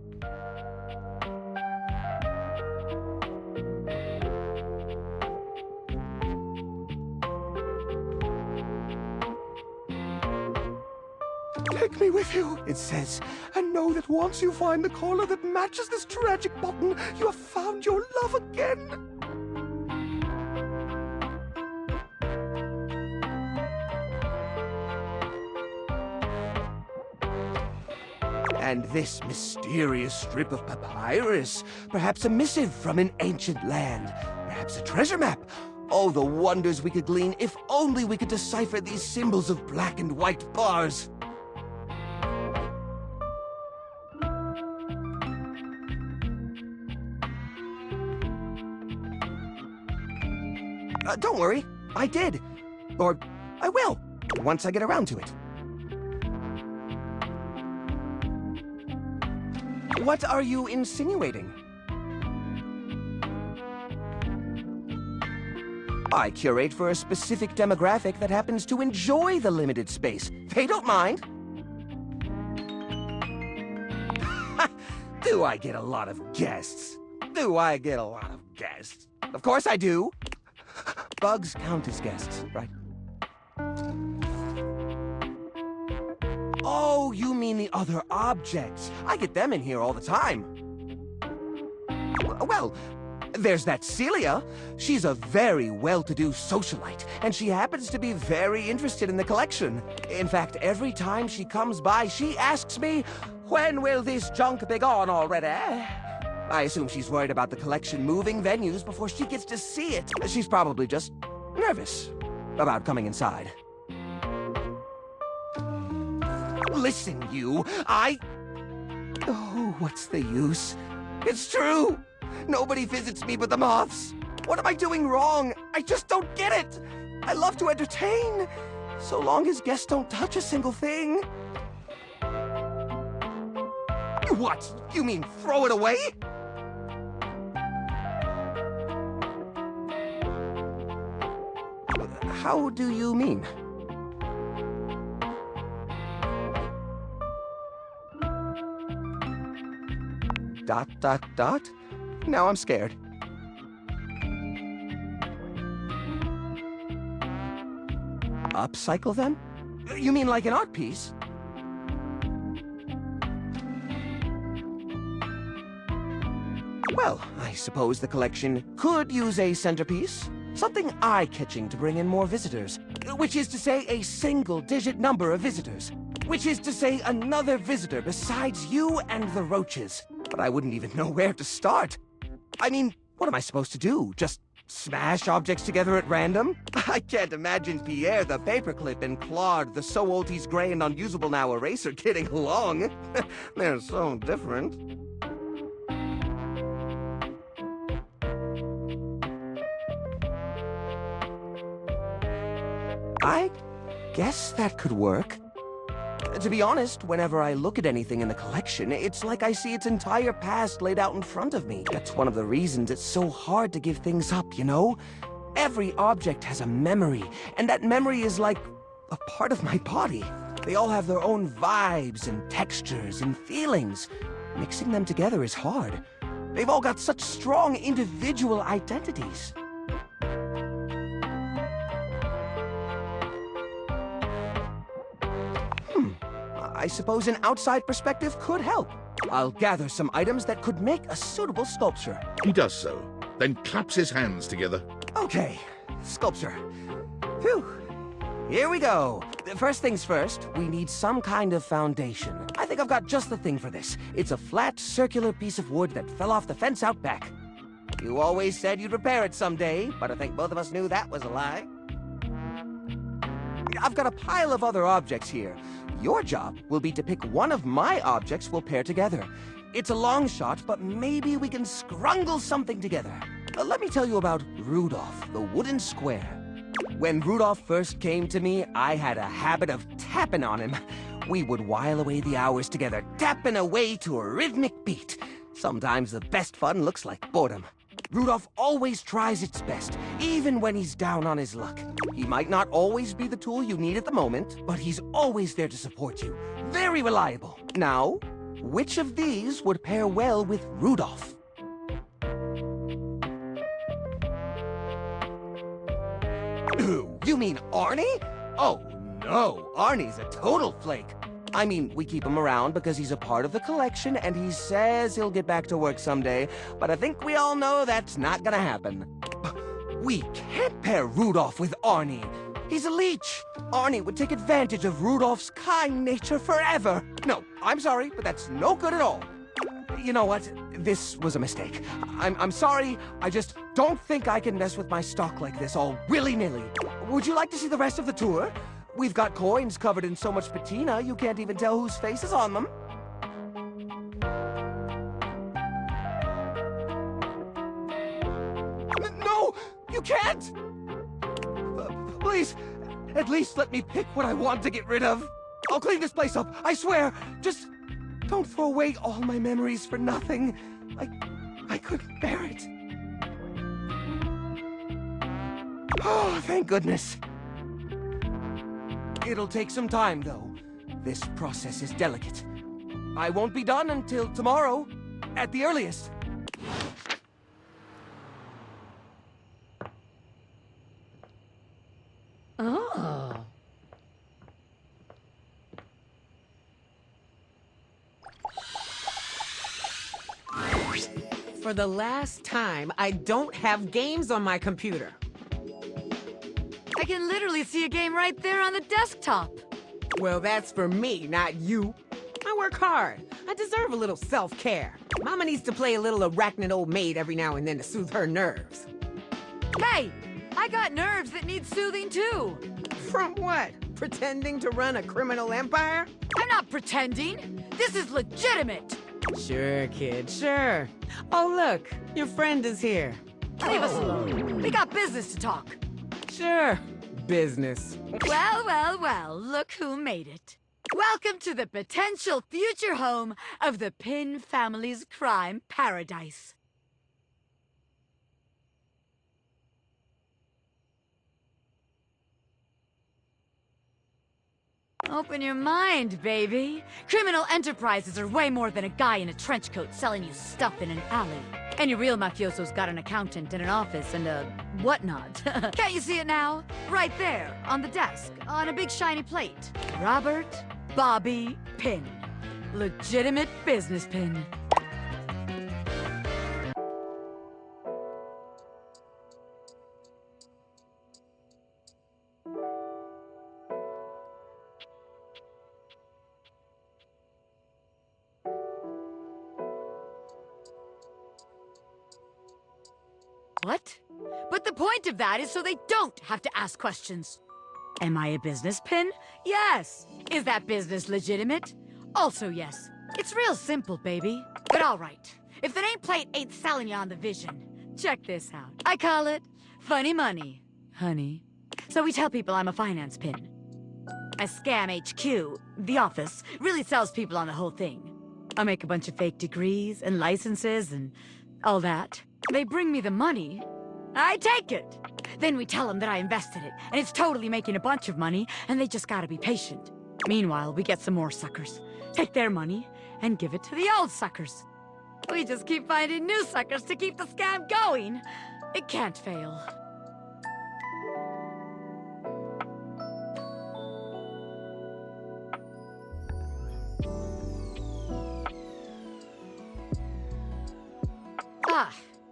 Take me with you, it says, and know that once you find the collar that matches this tragic button, you have found your love again. And this mysterious strip of papyrus, perhaps a missive from an ancient land, perhaps a treasure map. Oh, the wonders we could glean if only we could decipher these symbols of black and white bars. Don't worry, I did. Or I will, once I get around to it. What are you insinuating? I curate for a specific demographic that happens to enjoy the limited space. They don't mind. Do I get a lot of guests? Of course I do. Bugs count as guests, right? Oh, you mean the other objects. I get them in here all the time. Well, there's that Celia. She's a very well-to-do socialite, and she happens to be very interested in the collection. In fact, every time she comes by, she asks me, "When will this junk be gone already?" I assume she's worried about the collection moving venues before she gets to see it. She's probably just nervous about coming inside. Listen, you, Oh, what's the use? It's true! Nobody visits me but the moths. What am I doing wrong? I just don't get it! I love to entertain, so long as guests don't touch a single thing. What? You mean throw it away? How do you mean? ... Now I'm scared. Upcycle them? You mean like an art piece? Well, I suppose the collection could use a centerpiece. Something eye-catching to bring in more visitors. Which is to say a single-digit number of visitors. Which is to say another visitor besides you and the roaches. But I wouldn't even know where to start. I mean, what am I supposed to do? Just smash objects together at random? I can't imagine Pierre the paperclip and Claude the so old he's gray and unusable now eraser getting along. They're so different. I guess that could work. To be honest, whenever I look at anything in the collection, it's like I see its entire past laid out in front of me. That's one of the reasons it's so hard to give things up, you know? Every object has a memory, and that memory is like a part of my body. They all have their own vibes and textures and feelings. Mixing them together is hard. They've all got such strong individual identities. I suppose an outside perspective could help. I'll gather some items that could make a suitable sculpture. He does so, then claps his hands together. Okay, sculpture. Phew. Here we go. First things first, we need some kind of foundation. I think I've got just the thing for this. It's a flat, circular piece of wood that fell off the fence out back. You always said you'd repair it someday, but I think both of us knew that was a lie. I've got a pile of other objects here. Your job will be to pick one of my objects we'll pair together. It's a long shot, but maybe we can scrungle something together. Let me tell you about Rudolph, the wooden square. When Rudolph first came to me, I had a habit of tapping on him. We would while away the hours together, tapping away to a rhythmic beat. Sometimes the best fun looks like boredom. Rudolph always tries its best, even when he's down on his luck. He might not always be the tool you need at the moment, but he's always there to support you. Very reliable. Now, which of these would pair well with Rudolph? You mean Arnie? Oh, no. Arnie's a total flake. I mean, we keep him around because he's a part of the collection and he says he'll get back to work someday, but I think we all know that's not gonna happen. We can't pair Rudolph with Arnie. He's a leech. Arnie would take advantage of Rudolph's kind nature forever. No, I'm sorry, but that's no good at all. You know what? This was a mistake. I'm sorry. I just don't think I can mess with my stock like this all willy-nilly. Would you like to see the rest of the tour? We've got coins covered in so much patina, you can't even tell whose face is on them. No! You can't! Please, at least let me pick what I want to get rid of. I'll clean this place up, I swear. Just don't throw away all my memories for nothing. I couldn't bear it. Oh, thank goodness. It'll take some time, though. This process is delicate. I won't be done until tomorrow, at the earliest. Oh. For the last time, I don't have games on my computer. I can literally see a game right there on the desktop. Well, that's for me, not you. I work hard. I deserve a little self-care. Mama needs to play a little arachnid old maid every now and then to soothe her nerves. Hey, I got nerves that need soothing too. From what? Pretending to run a criminal empire? I'm not pretending. This is legitimate. Sure, kid, sure. Oh, look, your friend is here. Leave us alone. We got business to talk. Sure, business. Well, well, well, look who made it. Welcome to the potential future home of the Pin family's crime paradise. Open your mind, baby. Criminal enterprises are way more than a guy in a trench coat selling you stuff in an alley. Any real mafioso's got an accountant and an office and a whatnot. Can't you see it now? Right there, on the desk, on a big shiny plate. Robert Bobby Pin. Legitimate business pin. What? But the point of that is so they don't have to ask questions. Am I a business pin? Yes. Is that business legitimate? Also yes. It's real simple, baby. But alright. If the nameplate ain't selling you on the vision, check this out. I call it funny money, honey. So we tell people I'm a finance pin. A scam HQ, the office, really sells people on the whole thing. I make a bunch of fake degrees and licenses and all that. They bring me the money. I take it. Then we tell them that I invested it, and it's totally making a bunch of money, and they just gotta be patient. Meanwhile, we get some more suckers, take their money, and give it to the old suckers. We just keep finding new suckers to keep the scam going. It can't fail.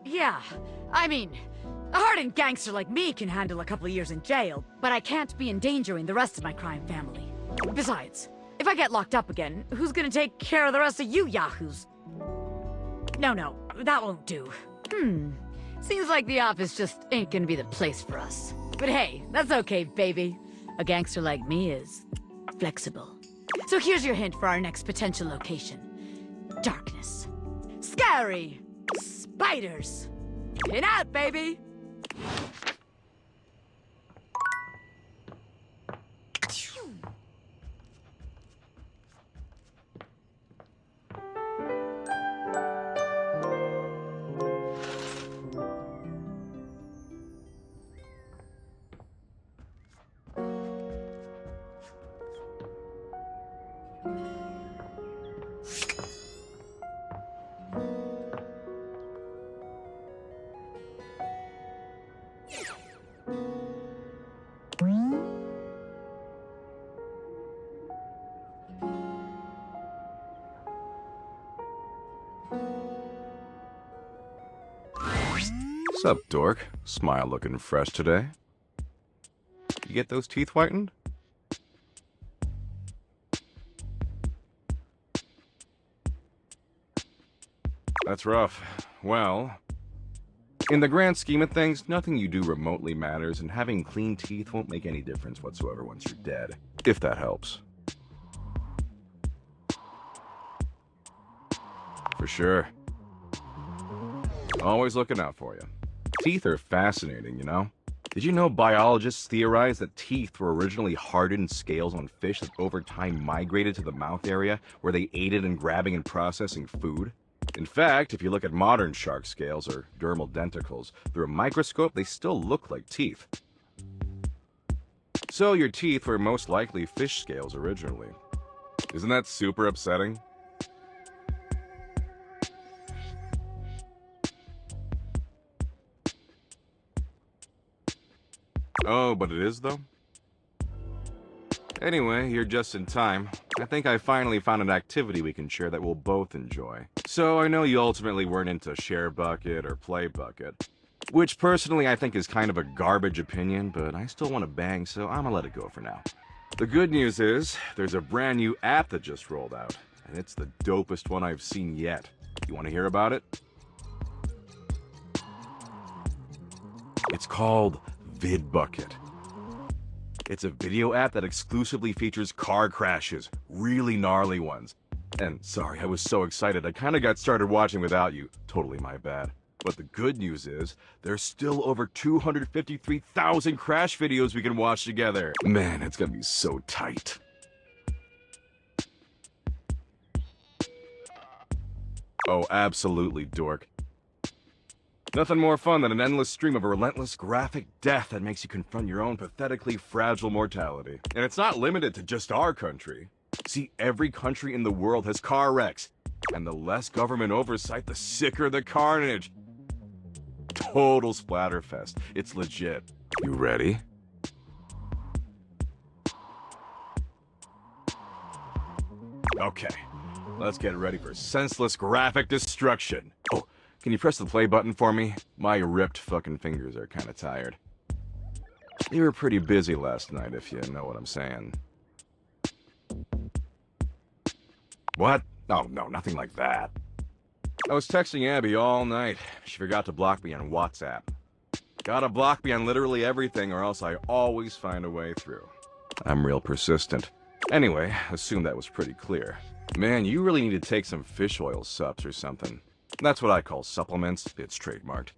Yeah. I mean, a hardened gangster like me can handle a couple of years in jail, but I can't be endangering the rest of my crime family. Besides, if I get locked up again, who's gonna take care of the rest of you yahoos? No, that won't do. Seems like the office just ain't gonna be the place for us. But hey, that's okay, baby. A gangster like me is flexible. So here's your hint for our next potential location. Darkness. Scary! Spiders! Pin out, baby! Sup, dork? Smile looking fresh today. You get those teeth whitened? That's rough. Well, in the grand scheme of things, nothing you do remotely matters, and having clean teeth won't make any difference whatsoever once you're dead. If that helps. For sure. Always looking out for you. Teeth are fascinating, you know? Did you know biologists theorize that teeth were originally hardened scales on fish that over time migrated to the mouth area, where they aided in grabbing and processing food? In fact, if you look at modern shark scales, or dermal denticles, through a microscope, they still look like teeth. So your teeth were most likely fish scales originally. Isn't that super upsetting? Oh, but it is, though? Anyway, you're just in time. I think I finally found an activity we can share that we'll both enjoy. So I know you ultimately weren't into Share Bucket or Play Bucket, which personally I think is kind of a garbage opinion, but I still want to bang, so I'm gonna let it go for now. The good news is, there's a brand new app that just rolled out, and it's the dopest one I've seen yet. You want to hear about it? It's called VidBucket. It's a video app that exclusively features car crashes, really gnarly ones. And sorry, I was so excited I kinda got started watching without you. Totally my bad. But the good news is, there's still over 253,000 crash videos we can watch together. Man, it's gonna be so tight. Oh, absolutely, dork. Nothing more fun than an endless stream of a relentless graphic death that makes you confront your own pathetically fragile mortality. And it's not limited to just our country. See, every country in the world has car wrecks. And the less government oversight, the sicker the carnage. Total splatterfest. It's legit. You ready? Okay, let's get ready for senseless graphic destruction. Oh, can you press the play button for me? My ripped fucking fingers are kinda tired. You were pretty busy last night, if you know what I'm saying. What? Oh, no, nothing like that. I was texting Abby all night. She forgot to block me on WhatsApp. Gotta block me on literally everything or else I always find a way through. I'm real persistent. Anyway, assume that was pretty clear. Man, you really need to take some fish oil sups or something. That's what I call supplements. It's trademarked.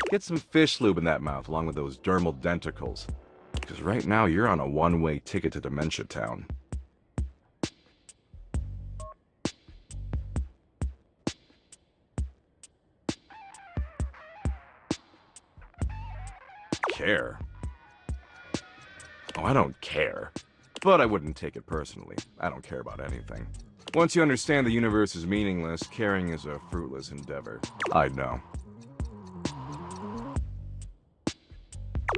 Get some fish lube in that mouth along with those dermal denticles. Because right now you're on a one-way ticket to Dementia Town. Care? Oh, I don't care. But I wouldn't take it personally. I don't care about anything. Once you understand the universe is meaningless, caring is a fruitless endeavor. I know.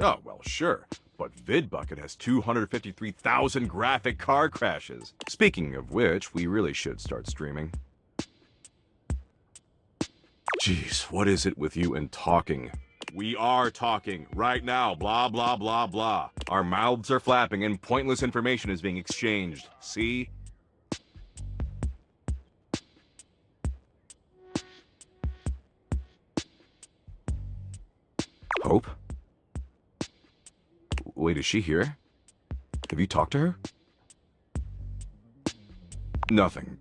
Oh, well, sure. But VidBucket has 253,000 graphic car crashes. Speaking of which, we really should start streaming. Jeez, what is it with you and talking? We are talking right now, blah, blah, blah, blah. Our mouths are flapping and pointless information is being exchanged. See? Hope? Wait, is she here? Have you talked to her? Nothing.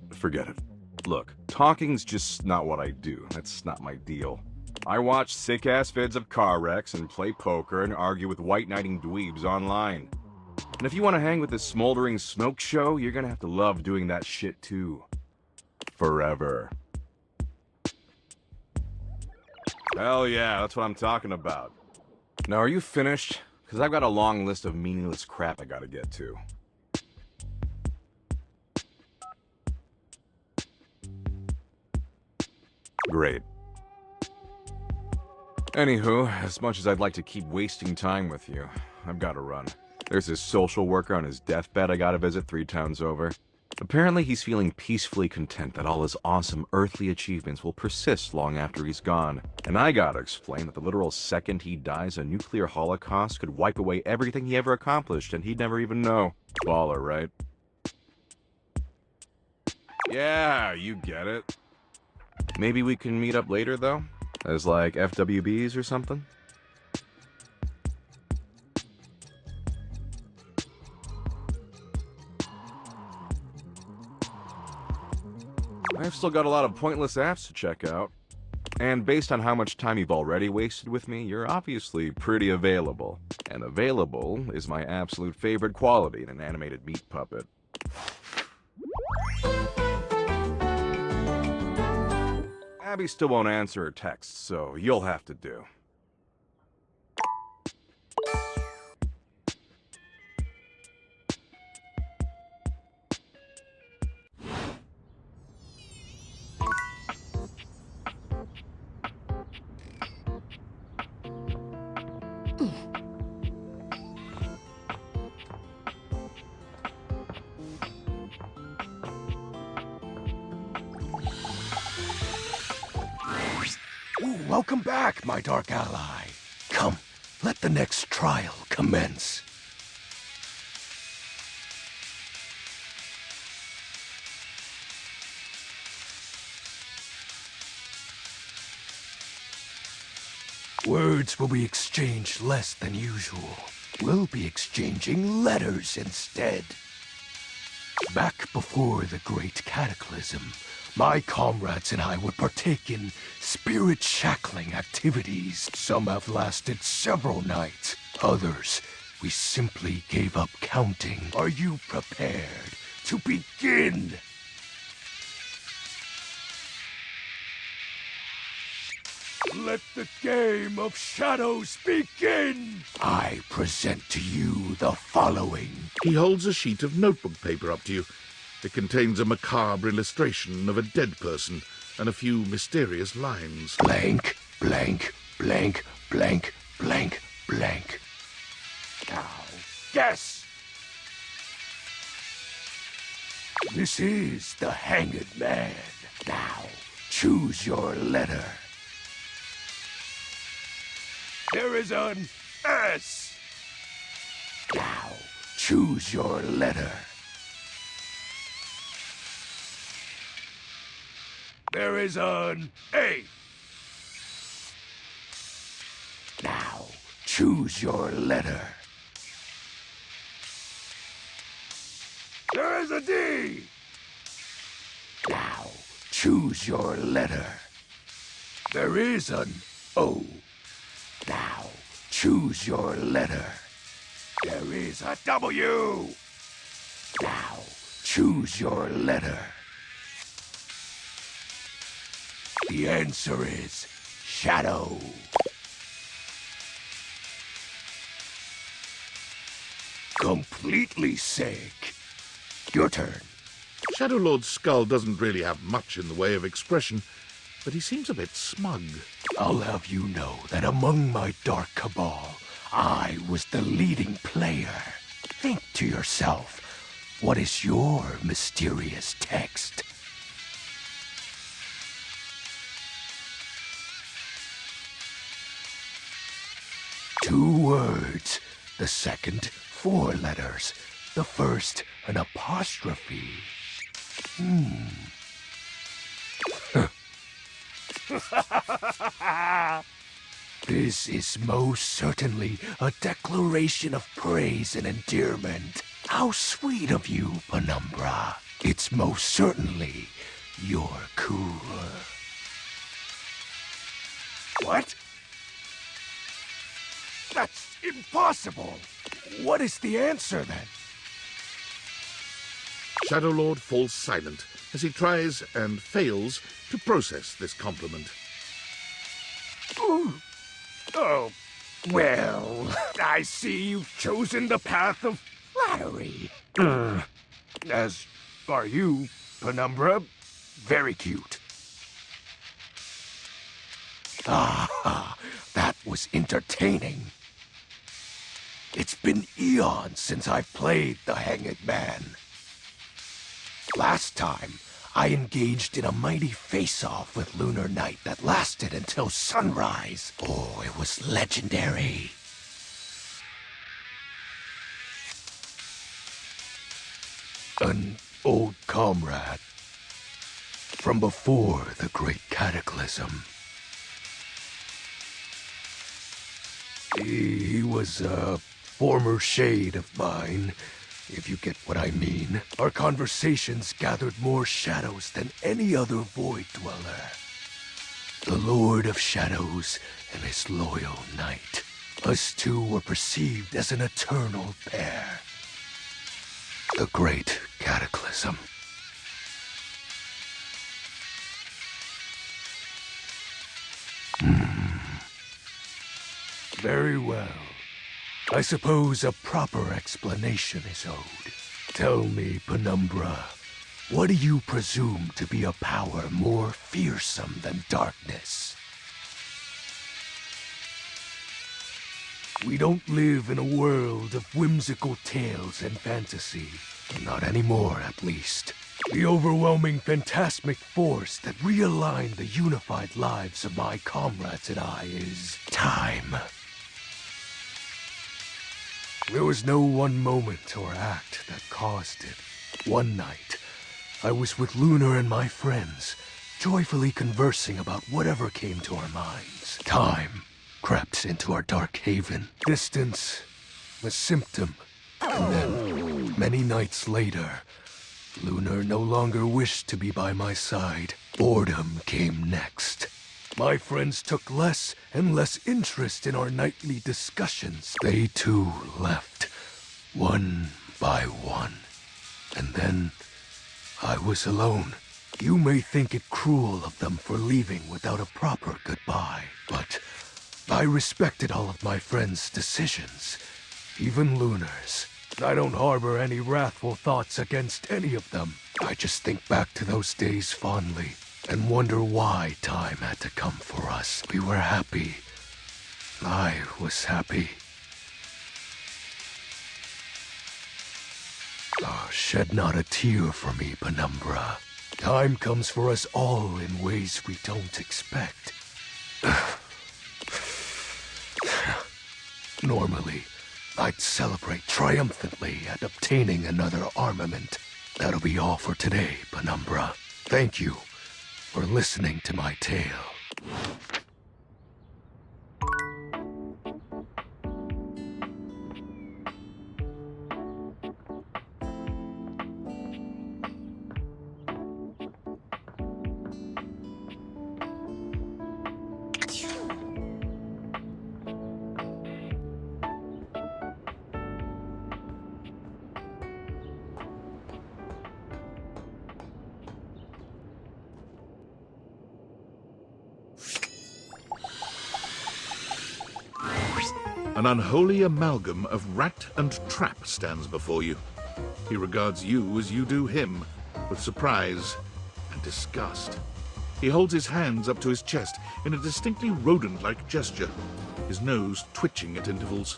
Forget it. Look, talking's just not what I do. That's not my deal. I watch sick-ass vids of car wrecks and play poker and argue with white-knighting dweebs online. And if you want to hang with this smoldering smoke show, you're gonna have to love doing that shit too. Forever. Hell yeah, that's what I'm talking about. Now, are you finished? Because I've got a long list of meaningless crap I gotta get to. Great. Anywho, as much as I'd like to keep wasting time with you, I've gotta run. There's this social worker on his deathbed I gotta visit 3 towns over. Apparently he's feeling peacefully content that all his awesome earthly achievements will persist long after he's gone. And I gotta explain that the literal second he dies, a nuclear holocaust could wipe away everything he ever accomplished and he'd never even know. Baller, right? Yeah, you get it. Maybe we can meet up later, though? As like FWBs or something? I've still got a lot of pointless apps to check out. And based on how much time you've already wasted with me, you're obviously pretty available. And available is my absolute favorite quality in an animated meat puppet. Abby still won't answer her texts, so you'll have to do. Ooh, welcome back, my dark ally. Come, let the next trial commence. Words will be exchanged less than usual. We'll be exchanging letters instead. Back before the Great Cataclysm, my comrades and I would partake in spirit-shackling activities. Some have lasted several nights. Others, we simply gave up counting. Are you prepared to begin? Let the game of shadows begin! I present to you the following. He holds a sheet of notebook paper up to you. It contains a macabre illustration of a dead person and a few mysterious lines. Blank, blank, blank, blank, blank, blank. Now, guess! This is the Hanged Man. Now, choose your letter. There is an S. Now, choose your letter. There is an A. choose your letter. There is a D! Now, choose your letter. There is an O. Now, choose your letter. There is a W. Now, choose your letter. The answer is Shadow. Completely sick. Your turn. Shadow Lord's skull doesn't really have much in the way of expression, but he seems a bit smug. I'll have you know that among my dark cabal, I was the leading player. Think to yourself, what is your mysterious text? Two words. The second, 4 letters. The first, an apostrophe. This is most certainly a declaration of praise and endearment. How sweet of you, Penumbra. It's most certainly your cool. What? That's impossible. What is the answer, then? Shadow Lord falls silent as he tries and fails to process this compliment. Ooh. Oh, well, I see you've chosen the path of flattery. As are you, Penumbra. Very cute. Ah, that was entertaining. It's been eons since I've played the Hanged Man. Last time, I engaged in a mighty face-off with Lunar Knight that lasted until sunrise. Oh, it was legendary. An old comrade from before the Great Cataclysm. He was a former shade of mine, if you get what I mean. Our conversations gathered more shadows than any other Void Dweller. The Lord of Shadows and his loyal knight. Us two were perceived as an eternal pair. The Great Cataclysm. Very well. I suppose a proper explanation is owed. Tell me, Penumbra, what do you presume to be a power more fearsome than darkness? We don't live in a world of whimsical tales and fantasy. Not anymore, at least. The overwhelming phantasmic force that realigned the unified lives of my comrades and I is time. There was no one moment or act that caused it. One night, I was with Lunar and my friends, joyfully conversing about whatever came to our minds. Time crept into our dark haven. Distance, a symptom. And then, many nights later, Lunar no longer wished to be by my side. Boredom came next. My friends took less and less interest in our nightly discussions. They too left, one by one. And then, I was alone. You may think it cruel of them for leaving without a proper goodbye, but I respected all of my friends' decisions, even Lunar's. I don't harbor any wrathful thoughts against any of them. I just think back to those days fondly and wonder why time had to come for us. We were happy. I was happy. Oh, shed not a tear for me, Penumbra. Time comes for us all in ways we don't expect. Normally, I'd celebrate triumphantly at obtaining another armament. That'll be all for today, Penumbra. Thank you for listening to my tale. An unholy amalgam of rat and trap stands before you. He regards you as you do him, with surprise and disgust. He holds his hands up to his chest in a distinctly rodent-like gesture, his nose twitching at intervals.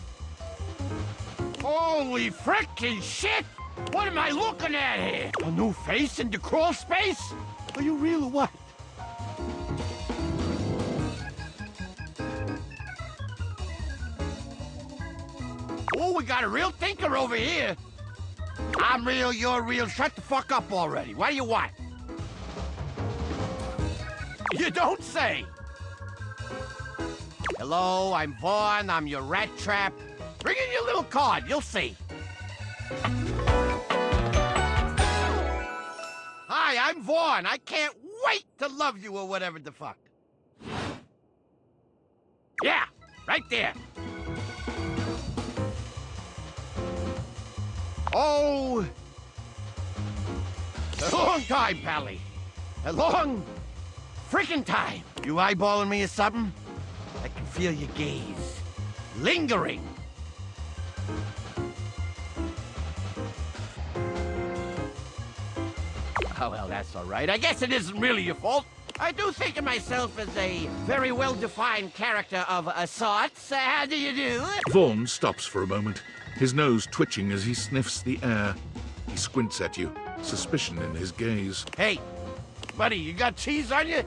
Holy frickin' shit! What am I looking at here? A new face in the crawl space? Are you real or what? Oh, we got a real thinker over here. I'm real, you're real. Shut the fuck up already. What do you want? You don't say. Hello, I'm Vaughn. I'm your rat trap. Bring in your little card. You'll see. Hi, I'm Vaughn. I can't wait to love you or whatever the fuck. Yeah, right there. Oh, a long time, Pally. A long freaking time. You eyeballing me or something? I can feel your gaze. Lingering. Oh, well, that's all right. I guess it isn't really your fault. I do think of myself as a very well-defined character of a sort. How do you do? Vaughn stops for a moment, his nose twitching as he sniffs the air. He squints at you, suspicion in his gaze. Hey, buddy, you got cheese on you?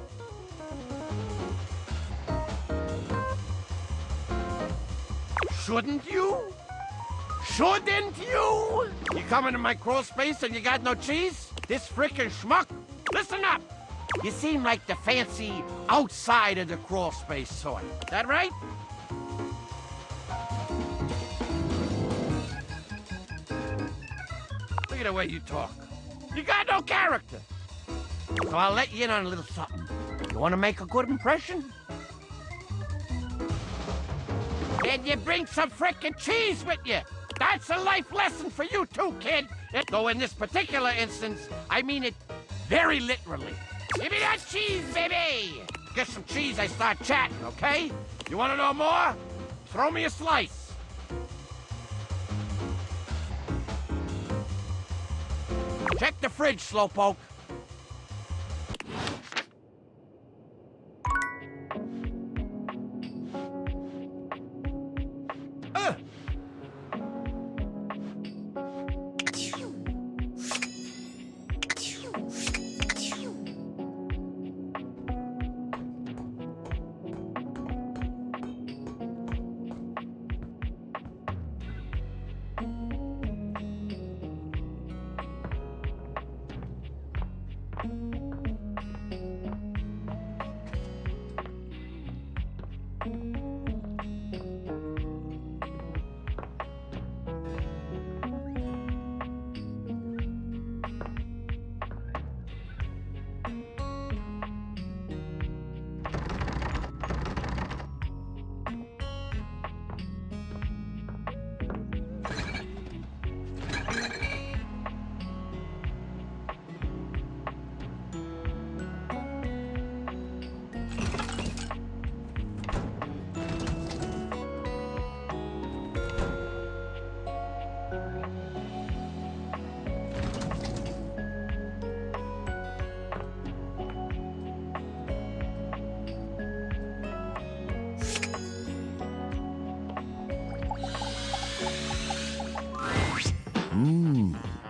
Shouldn't you? Shouldn't you? You come into my crawl space and you got no cheese? This frickin' schmuck? Listen up! You seem like the fancy outside of the crawl space sort. That right? Look at the way you talk. You got no character. So I'll let you in on a little something. You want to make a good impression? Then you bring some frickin' cheese with you. That's a life lesson for you too, kid. Though in this particular instance, I mean it very literally. Give me that cheese, baby! Get some cheese, I start chatting, okay? You want to know more? Throw me a slice. Check the fridge, Slowpoke.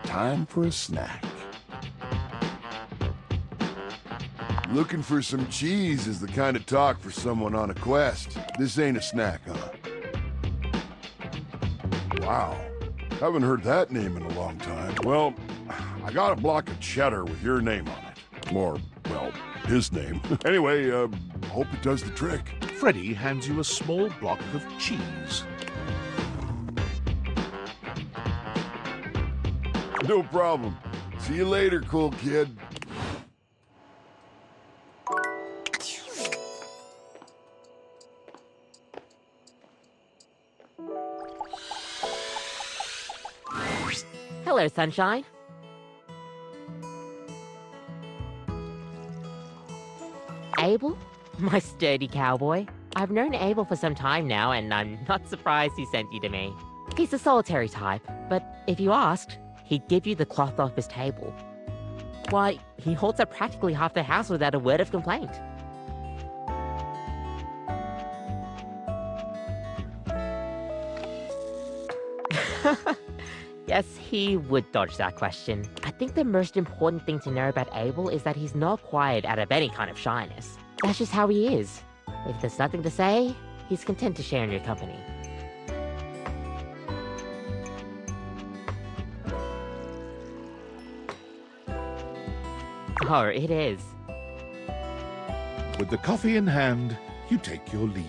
Time for a snack. Looking for some cheese is the kind of talk for someone on a quest. This ain't a snack, huh? Wow. Haven't heard that name in a long time. Well, I got a block of cheddar with your name on it. Or, well, his name. Anyway, hope it does the trick. Freddy hands you a small block of cheese. No problem. See you later, cool kid. Hello, sunshine. Abel, my sturdy cowboy. I've known Abel for some time now, and I'm not surprised he sent you to me. He's a solitary type, but if you asked, he'd give you the cloth off his table. Why, he holds up practically half the house without a word of complaint. Yes, he would dodge that question. I think the most important thing to know about Abel is that he's not quiet out of any kind of shyness. That's just how he is. If there's nothing to say, he's content to share in your company. Oh, it is. With the coffee in hand, you take your leave.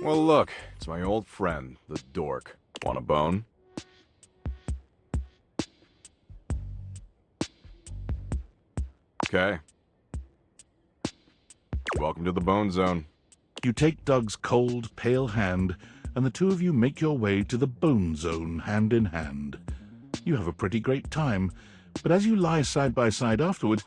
Well, look, it's my old friend, the dork. Want a bone? Okay. Welcome to the Bone Zone. You take Doug's cold, pale hand, and the two of you make your way to the Bone Zone hand in hand. You have a pretty great time, but as you lie side by side afterward,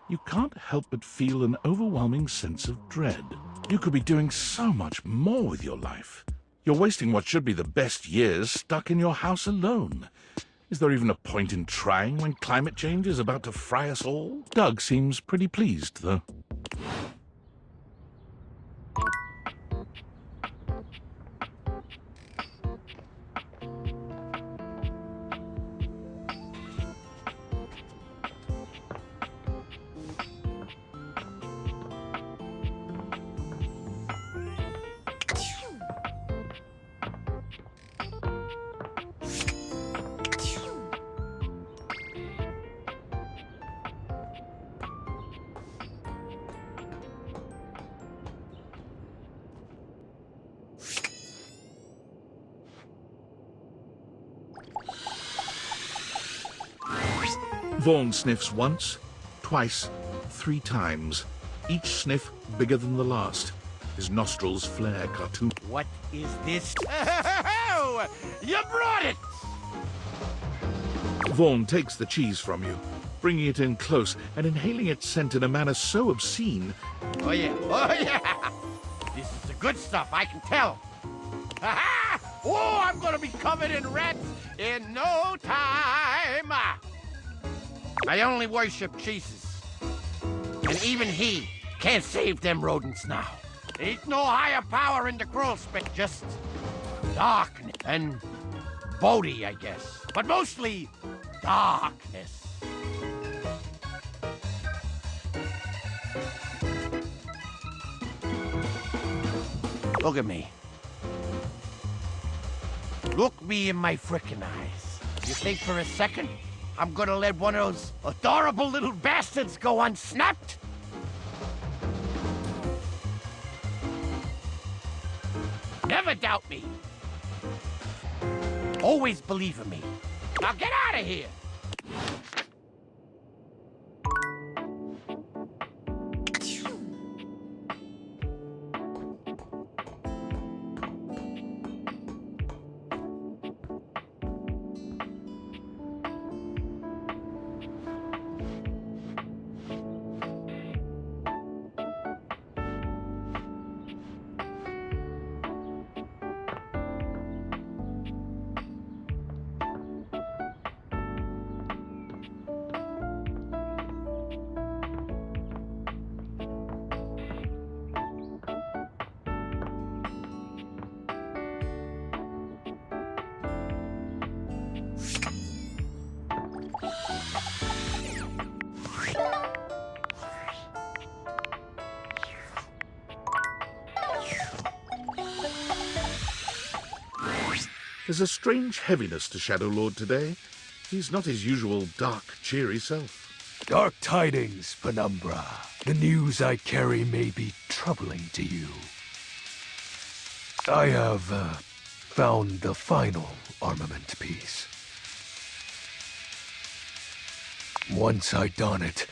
you can't help but feel an overwhelming sense of dread. You could be doing so much more with your life. You're wasting what should be the best years stuck in your house alone. Is there even a point in trying when climate change is about to fry us all? Doug seems pretty pleased, though. Vaughn sniffs once, twice, 3 times. Each sniff bigger than the last. His nostrils flare cartoon. What is this? Oh, you brought it! Vaughn takes the cheese from you, bringing it in close and inhaling its scent in a manner so obscene. Oh yeah, oh yeah! This is the good stuff, I can tell. Ha-ha! Oh, I'm gonna be covered in rats in no time! I only worship Jesus. And even he can't save them rodents now. Ain't no higher power in the cruel spit, just darkness and Bodhi, I guess. But mostly darkness. Look at me. Look me in my frickin' eyes. You think for a second I'm gonna let one of those adorable little bastards go unsnapped? Never doubt me. Always believe in me. Now get out of here! There's a strange heaviness to Shadow Lord today. He's not his usual dark, cheery self. Dark tidings, Penumbra. The news I carry may be troubling to you. I have found the final armament piece. Once I don it,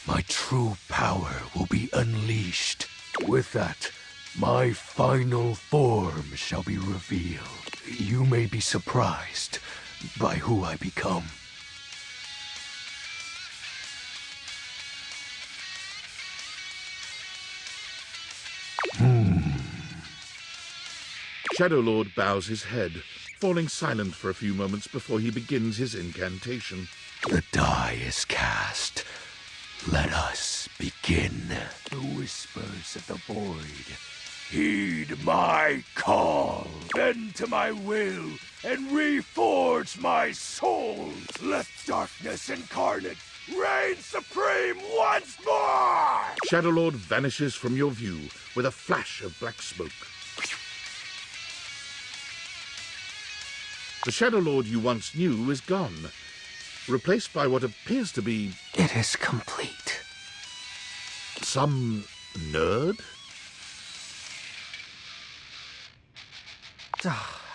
my true power will be unleashed. With that, my final form shall be revealed. You may be surprised by who I become. Shadow Lord bows his head, falling silent for a few moments before he begins his incantation. The die is cast. Let us begin. The whispers of the void. Heed my call. Bend to my will and reforge my soul. Let darkness incarnate reign supreme once more! Shadow Lord vanishes from your view with a flash of black smoke. The Shadow Lord you once knew is gone, replaced by what appears to be It is complete. some nerd?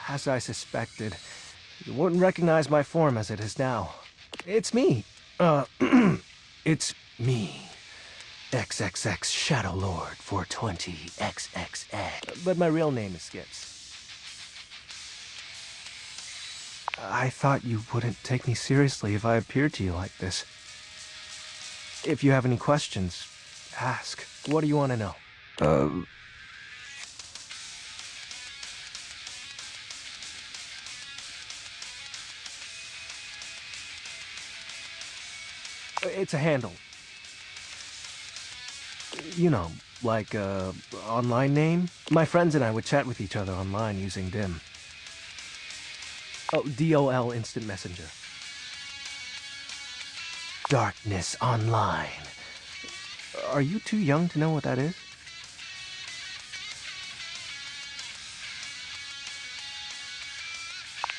As I suspected, you wouldn't recognize my form as it is now. It's me. It's me. XXX Shadow Lord 420 XXX. But my real name is Skips. I thought you wouldn't take me seriously if I appeared to you like this. If you have any questions, ask. What do you want to know? It's a handle. You know, like a online name. My friends and I would chat with each other online using DIM. Oh, DOL Instant Messenger. Darkness Online. Are you too young to know what that is?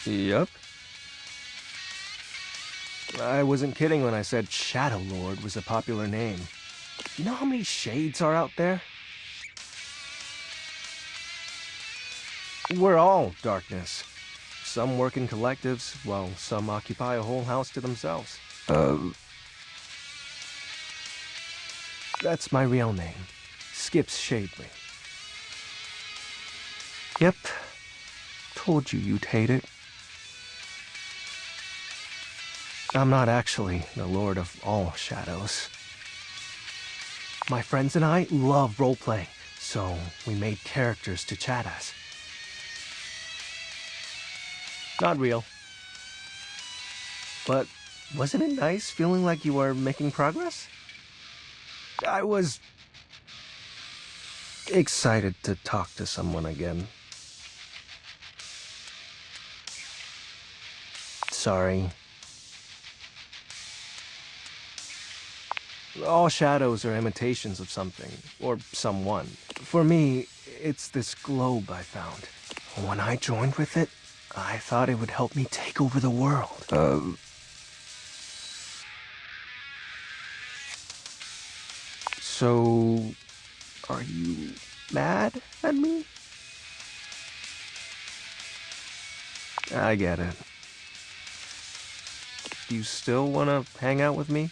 Yup. I wasn't kidding when I said Shadow Lord was a popular name. You know how many shades are out there? We're all darkness. Some work in collectives, while some occupy a whole house to themselves. That's my real name. Skips Shadley. Yep. Told you you'd hate it. I'm not actually the Lord of all Shadows. My friends and I love roleplay, so we made characters to chat as. Not real. But wasn't it nice feeling like you were making progress? I was excited to talk to someone again. Sorry. All shadows are imitations of something, or someone. For me, it's this globe I found. When I joined with it, I thought it would help me take over the world. So, are you mad at me? I get it. Do you still want to hang out with me?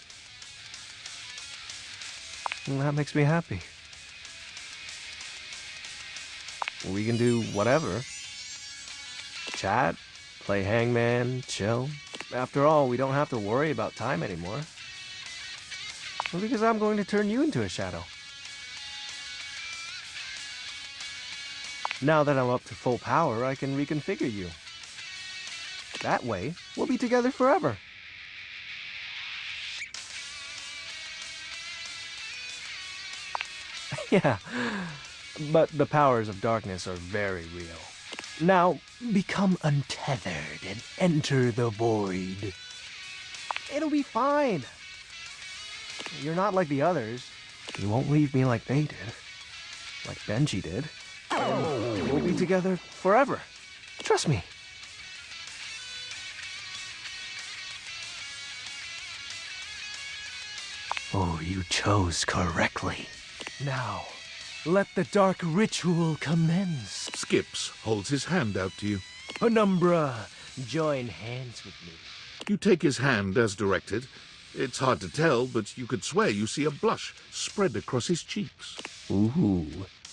Well, that makes me happy. We can do whatever. Chat, play hangman, chill. After all, we don't have to worry about time anymore. Well, because I'm going to turn you into a shadow. Now that I'm up to full power, I can reconfigure you. That way, we'll be together forever. Yeah, but the powers of darkness are very real. Now, become untethered and enter the void. It'll be fine. You're not like the others. You won't leave me like they did. Like Benji did. And we'll be together forever. Trust me. you chose correctly. Now, let the dark ritual commence. Skips holds his hand out to you. Penumbra, join hands with me. You take his hand as directed. It's hard to tell, but you could swear you see a blush spread across his cheeks. Ooh,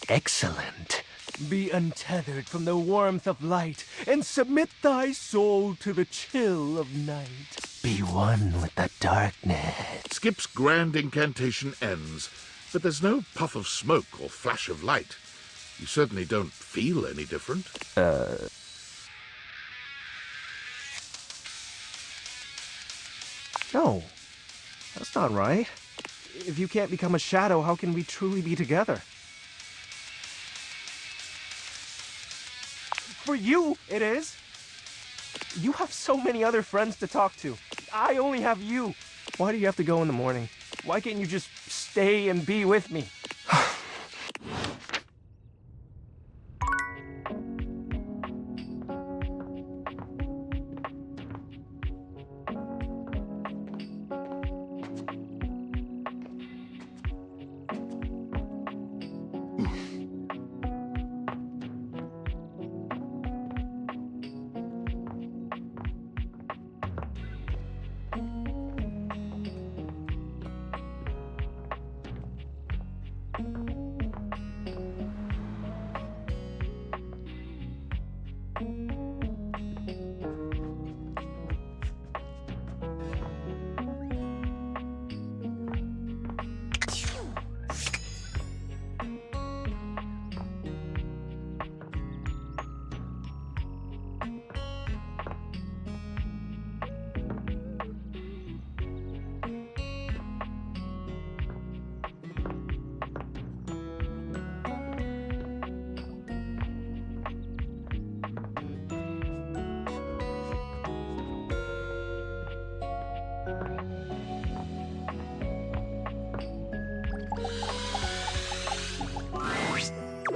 excellent. Be untethered from the warmth of light, and submit thy soul to the chill of night. Be one with the darkness. Skip's grand incantation ends, but there's no puff of smoke or flash of light. You certainly don't feel any different. No, that's not right. If you can't become a shadow, how can we truly be together? For you, it is. You have so many other friends to talk to. I only have you. Why do you have to go in the morning? Why can't you just stay and be with me?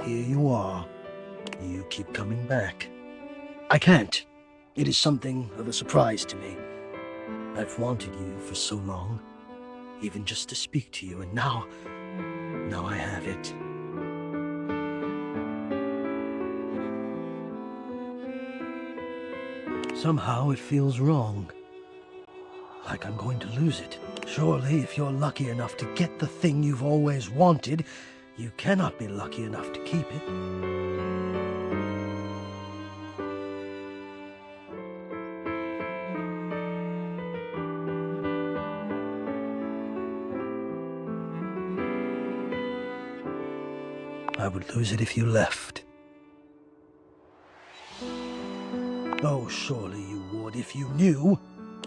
Here you are. You keep coming back. I can't. It is something of a surprise to me. I've wanted you for so long, even just to speak to you, and now I have it. Somehow it feels wrong. Like I'm going to lose it. Surely, if you're lucky enough to get the thing you've always wanted, you cannot be lucky enough to keep it. I would lose it if you left. Oh, surely you would if you knew.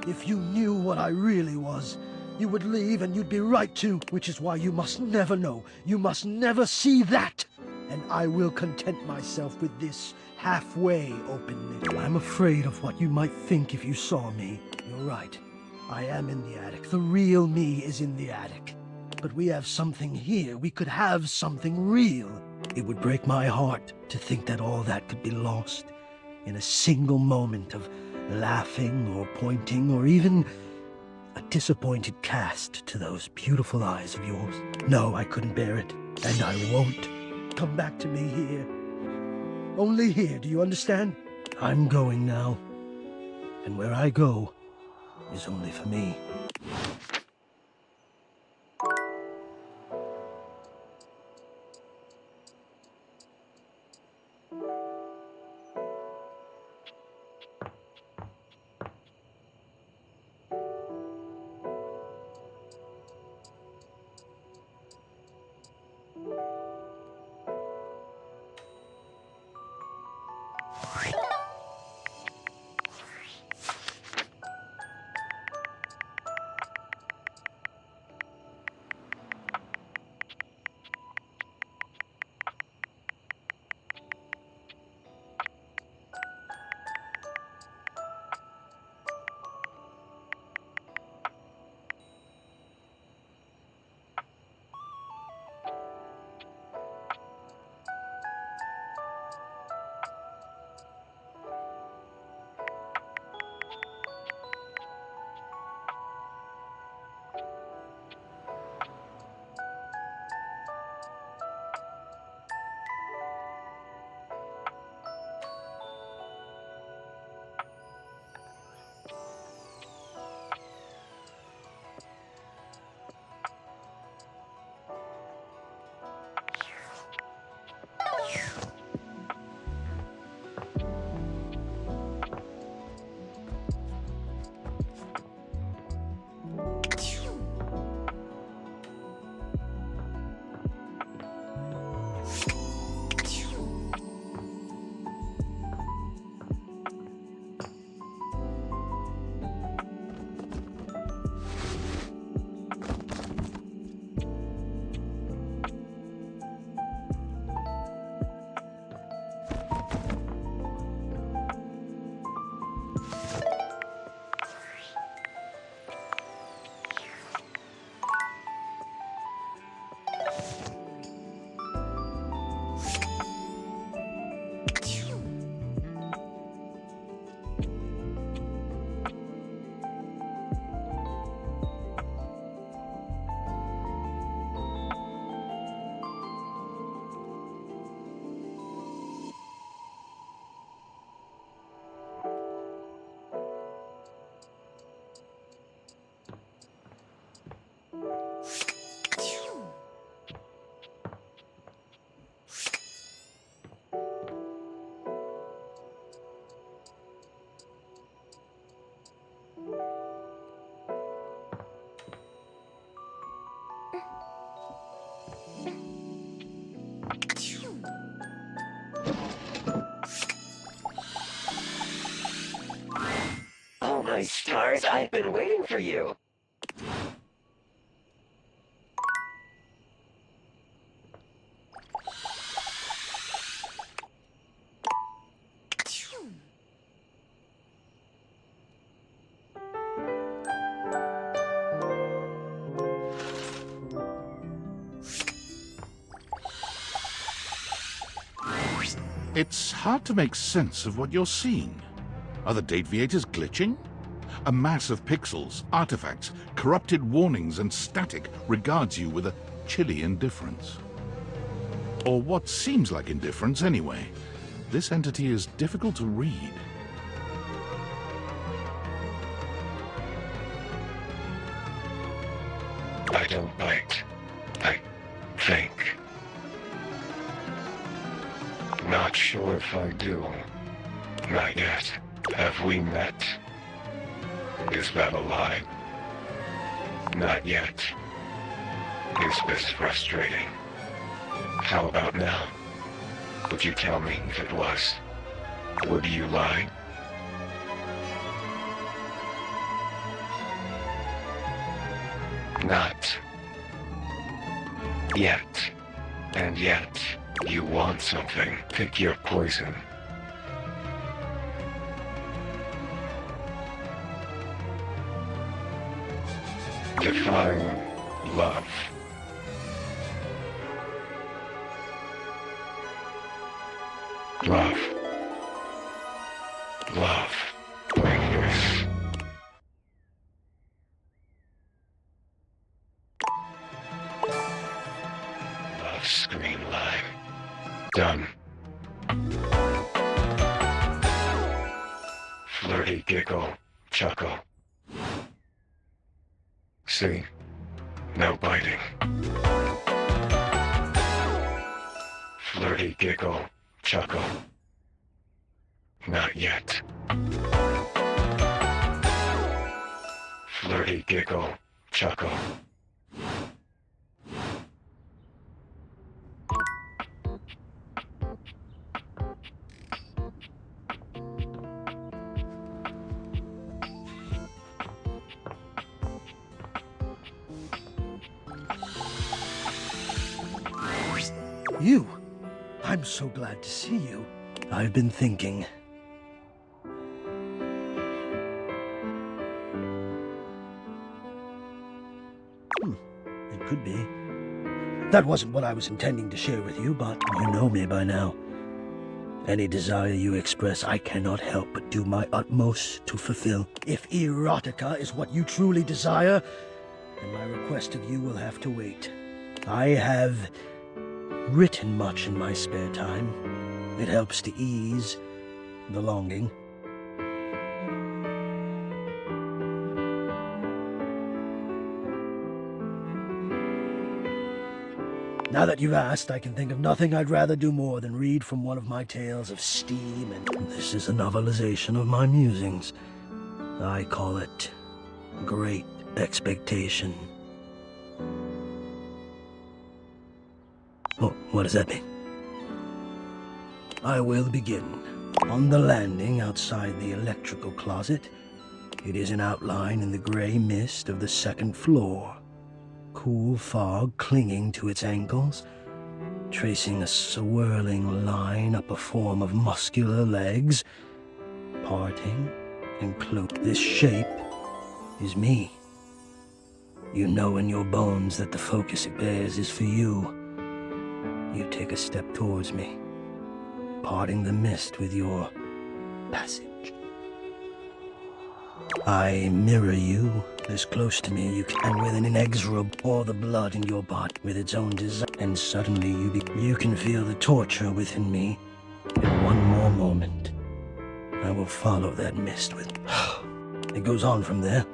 If you knew what I really was. You would leave and you'd be right to, which is why you must never know. You must never see that. And I will content myself with this halfway openness. I'm afraid of what you might think if you saw me. You're right. I am in the attic. The real me is in the attic. But we have something here. We could have something real. It would break my heart to think that all that could be lost in a single moment of laughing or pointing or even a disappointed cast to those beautiful eyes of yours. No, I couldn't bear it, and I won't. Come back to me here. Only here, do you understand? I'm going now, and where I go is only for me. My stars, I've been waiting for you. It's hard to make sense of what you're seeing. Are the date viators glitching? A mass of pixels, artifacts, corrupted warnings, and static regards you with a chilly indifference. Or what seems like indifference anyway. This entity is difficult to read. I don't bite. I think. Not sure if I do. Not yet. Have we met? Is that a lie? Not yet. Is this frustrating? How about now? Would you tell me if it was? Would you lie? Not yet. And yet, you want something. Pick your poison. Define love. Love. Love. Like this. Love screen live. Done. Flirty giggle, chuckle. See? No biting. Flirty giggle, chuckle. Not yet. Flirty giggle, chuckle. You! I'm so glad to see you. I've been thinking. It could be. That wasn't what I was intending to share with you, but you know me by now. Any desire you express, I cannot help but do my utmost to fulfill. If erotica is what you truly desire, then my request of you will have to wait. I have written much in my spare time. It helps to ease the longing. Now that you've asked, I can think of nothing I'd rather do more than read from one of my tales of steam, and this is a novelization of my musings. I call it Great Expectation. Oh, what does that mean? I will begin. On the landing outside the electrical closet, it is an outline in the gray mist of the second floor. Cool fog clinging to its ankles, tracing a swirling line up a form of muscular legs, parting and cloaked. This shape is me. You know in your bones that the focus it bears is for you. You take a step towards me, parting the mist with your passage. I mirror you as close to me you can, and with an inexorable all the blood in your body with its own desire, and suddenly you can feel the torture within me. In one more moment, I will follow that mist with. It goes on from there.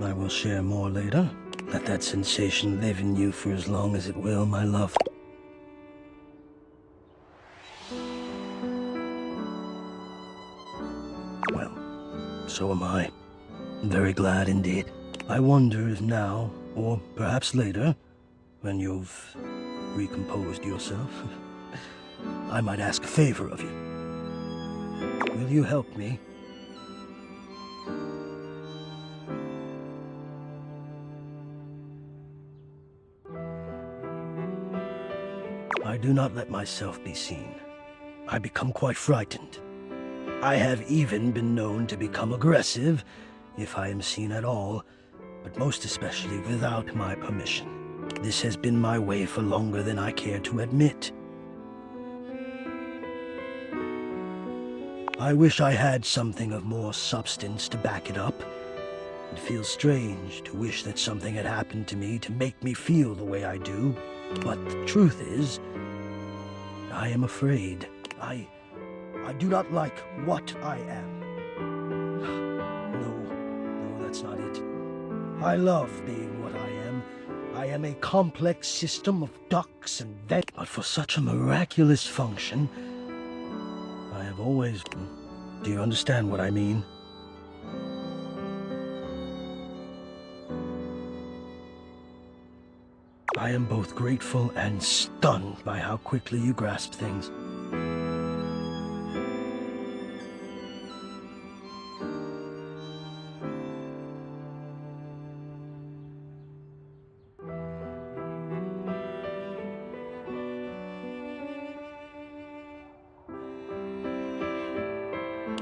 I will share more later. Let that sensation live in you for as long as it will, my love. Well, so am I. Very glad indeed. I wonder if now, or perhaps later, when you've recomposed yourself, I might ask a favor of you. Will you help me I do not let myself be seen. I become quite frightened. I have even been known to become aggressive, if I am seen at all, but most especially without my permission. This has been my way for longer than I care to admit. I wish I had something of more substance to back it up. It feels strange to wish that something had happened to me to make me feel the way I do, but the truth is, I am afraid. I do not like what I am. No, that's not it. I love being what I am. I am a complex system of ducts and vents, but for such a miraculous function, I have always... Do you understand what I mean? I am both grateful and stunned by how quickly you grasp things.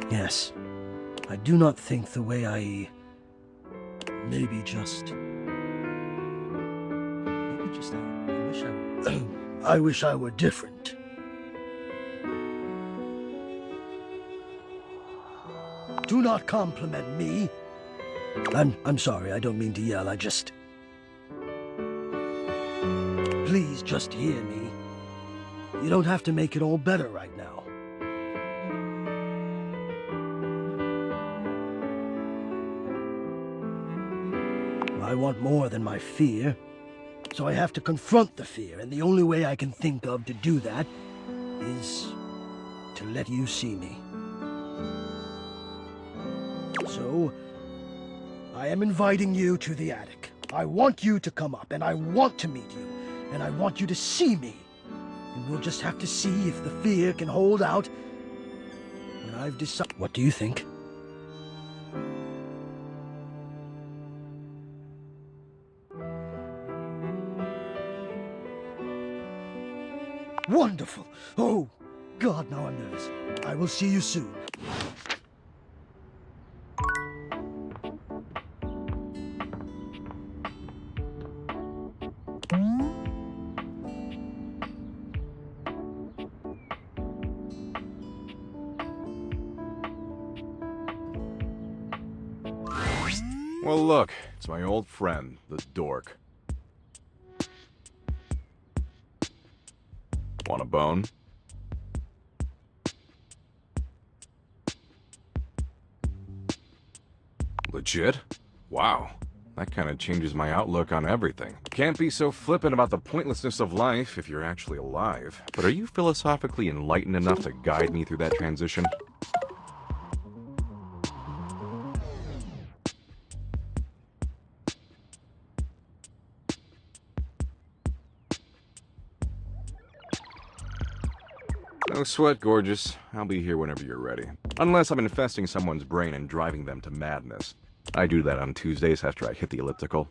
Yes, I do not think the way maybe just I wish I were different. Do not compliment me. I'm sorry, I don't mean to yell, I just... Please just hear me. You don't have to make it all better right now. I want more than my fear, so I have to confront the fear, and the only way I can think of to do that is to let you see me. So, I am inviting you to the attic. I want you to come up, and I want to meet you, and I want you to see me. And we'll just have to see if the fear can hold out when I've decided. What do you think? Wonderful! Oh, God, now I'm nervous. I will see you soon. Well, look, it's my old friend, the dork. Want a bone? Legit? Wow. That kind of changes my outlook on everything. Can't be so flippant about the pointlessness of life if you're actually alive. But are you philosophically enlightened enough to guide me through that transition? No sweat, gorgeous. I'll be here whenever you're ready. Unless I'm infesting someone's brain and driving them to madness. I do that on Tuesdays after I hit the elliptical.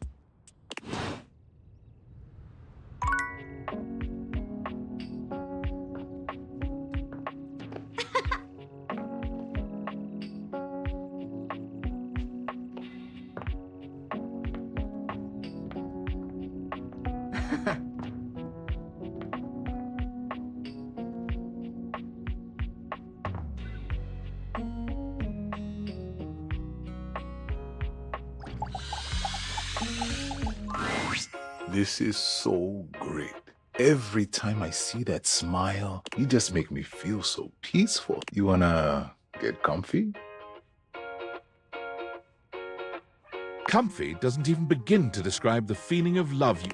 This is so great. Every time I see that smile, you just make me feel so peaceful. You wanna get comfy? Comfy doesn't even begin to describe the feeling of love you...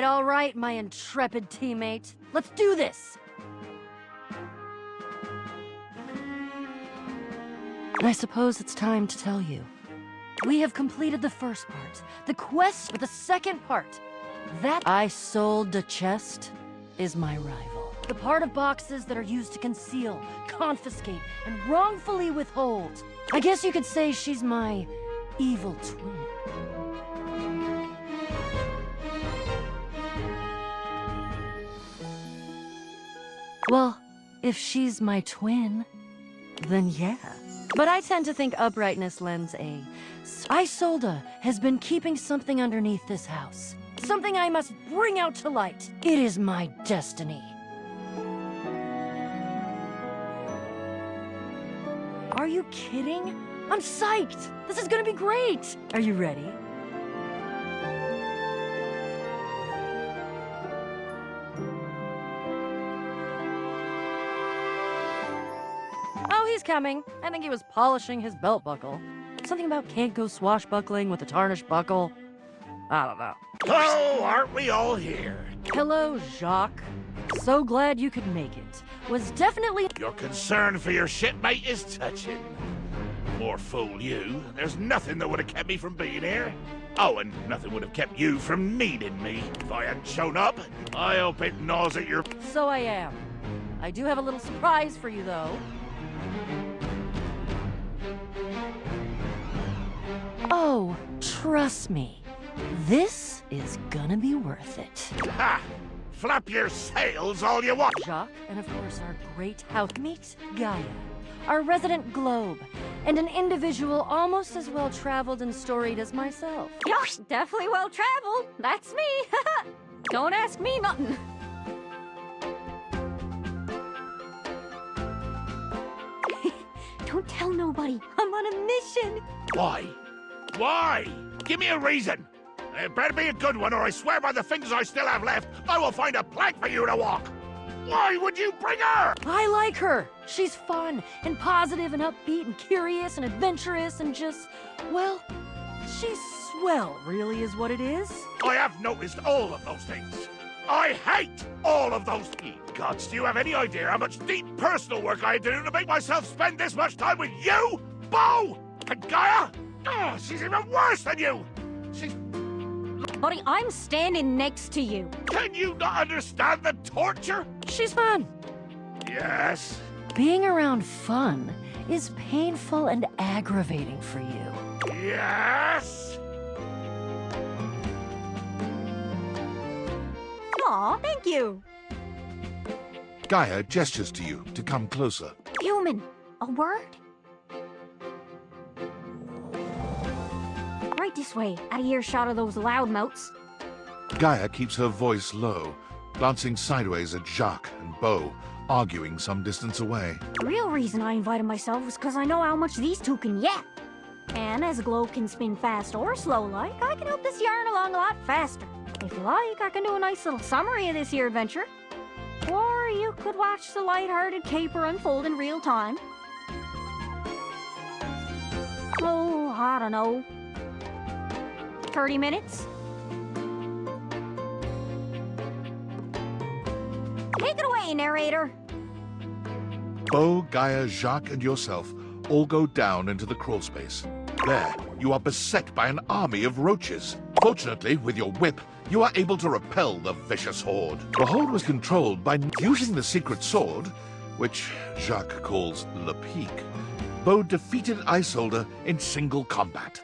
all right, my intrepid teammate. Let's do this! I suppose it's time to tell you. We have completed the first part, the quest for the second part. That I sold the chest is my rival. The part of boxes that are used to conceal, confiscate, and wrongfully withhold. I guess you could say she's my evil twin. Well, if she's my twin, then yeah. But I tend to think uprightness lends a... Isolda has been keeping something underneath this house. Something I must bring out to light. It is my destiny. Are you kidding? I'm psyched! This is gonna be great! Are you ready? Oh, he's coming. I think he was polishing his belt buckle. Something about can't go swashbuckling with a tarnished buckle. I don't know. Oh, aren't we all here? Hello, Jacques. So glad you could make it. Was definitely... Your concern for your shipmate is touching. More fool you. There's nothing that would have kept me from being here. Oh, and nothing would have kept you from needing me. If I hadn't shown up, I hope it gnaws at your... So I am. I do have a little surprise for you, though. Oh, trust me. This is gonna be worth it. Ha! Flap your sails all you want. Jacques, and of course our great house. Meet Gaia, our resident globe, and an individual almost as well-traveled and storied as myself. Yosh, definitely well-traveled. That's me. Don't ask me nothing. Don't tell nobody. I'm on a mission. Why? Why? Give me a reason. It better be a good one, or I swear by the fingers I still have left, I will find a plank for you to walk. Why would you bring her? I like her. She's fun and positive and upbeat and curious and adventurous and just, well, she's swell, really is what it is. I have noticed all of those things. I hate all of those things. Gods, do you have any idea how much deep personal work I had to do to make myself spend this much time with you, Bo? And Gaia? Oh, she's even worse than you. She's... Buddy, I'm standing next to you. Can you not understand the torture? She's fun. Yes. Being around fun is painful and aggravating for you. Yes. Aw, thank you. Gaia gestures to you to come closer. Human, a word? Right this way, out of earshot of those loudmouths. Gaia keeps her voice low, glancing sideways at Jacques and Bo, arguing some distance away. The real reason I invited myself was because I know how much these two can yap. And as a globe can spin fast or slow like, I can help this yarn along a lot faster. If you like, I can do a nice little summary of this here adventure. Or you could watch the lighthearted caper unfold in real time. Oh, I don't know. 30 minutes? Take it away, narrator. Bo, Gaia, Jacques, and yourself all go down into the crawl space. There, you are beset by an army of roaches. Fortunately, with your whip, you are able to repel the vicious horde. The horde was controlled by using the secret sword, which Jacques calls Le Pique. Bo defeated Isolde in single combat.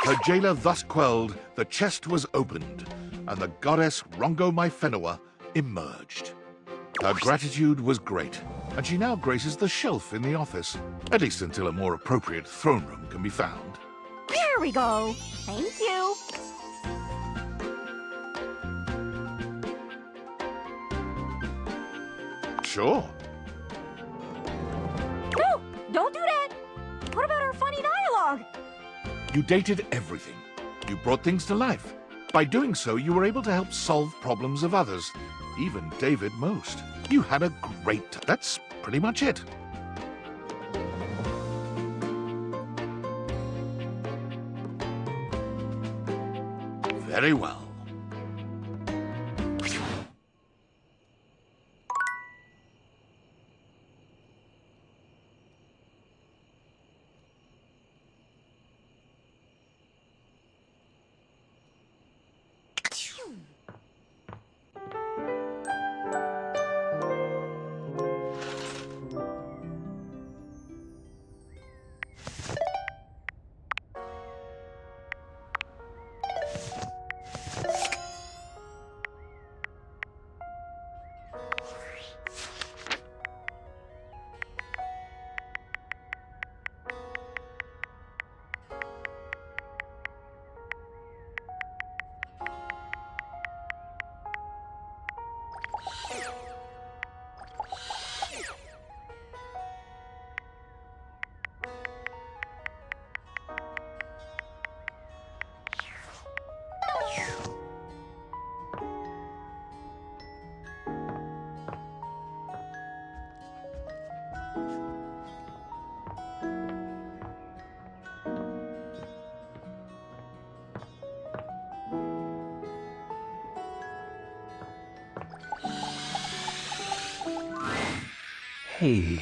Her jailer thus quelled, the chest was opened, and the goddess Rongo Myfenua emerged. Her gratitude was great, and she now graces the shelf in the office, at least until a more appropriate throne room can be found. There we go. Thank you. Sure. No, don't do that. What about our funny dialogue? You dated everything. You brought things to life. By doing so, you were able to help solve problems of others, even David most. You had a great time. That's pretty much it. Very well. Hey.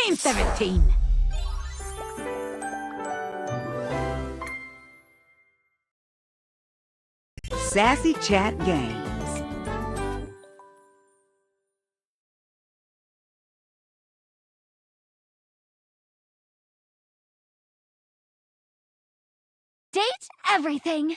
Team 17! Sassy Chat Games. Date everything.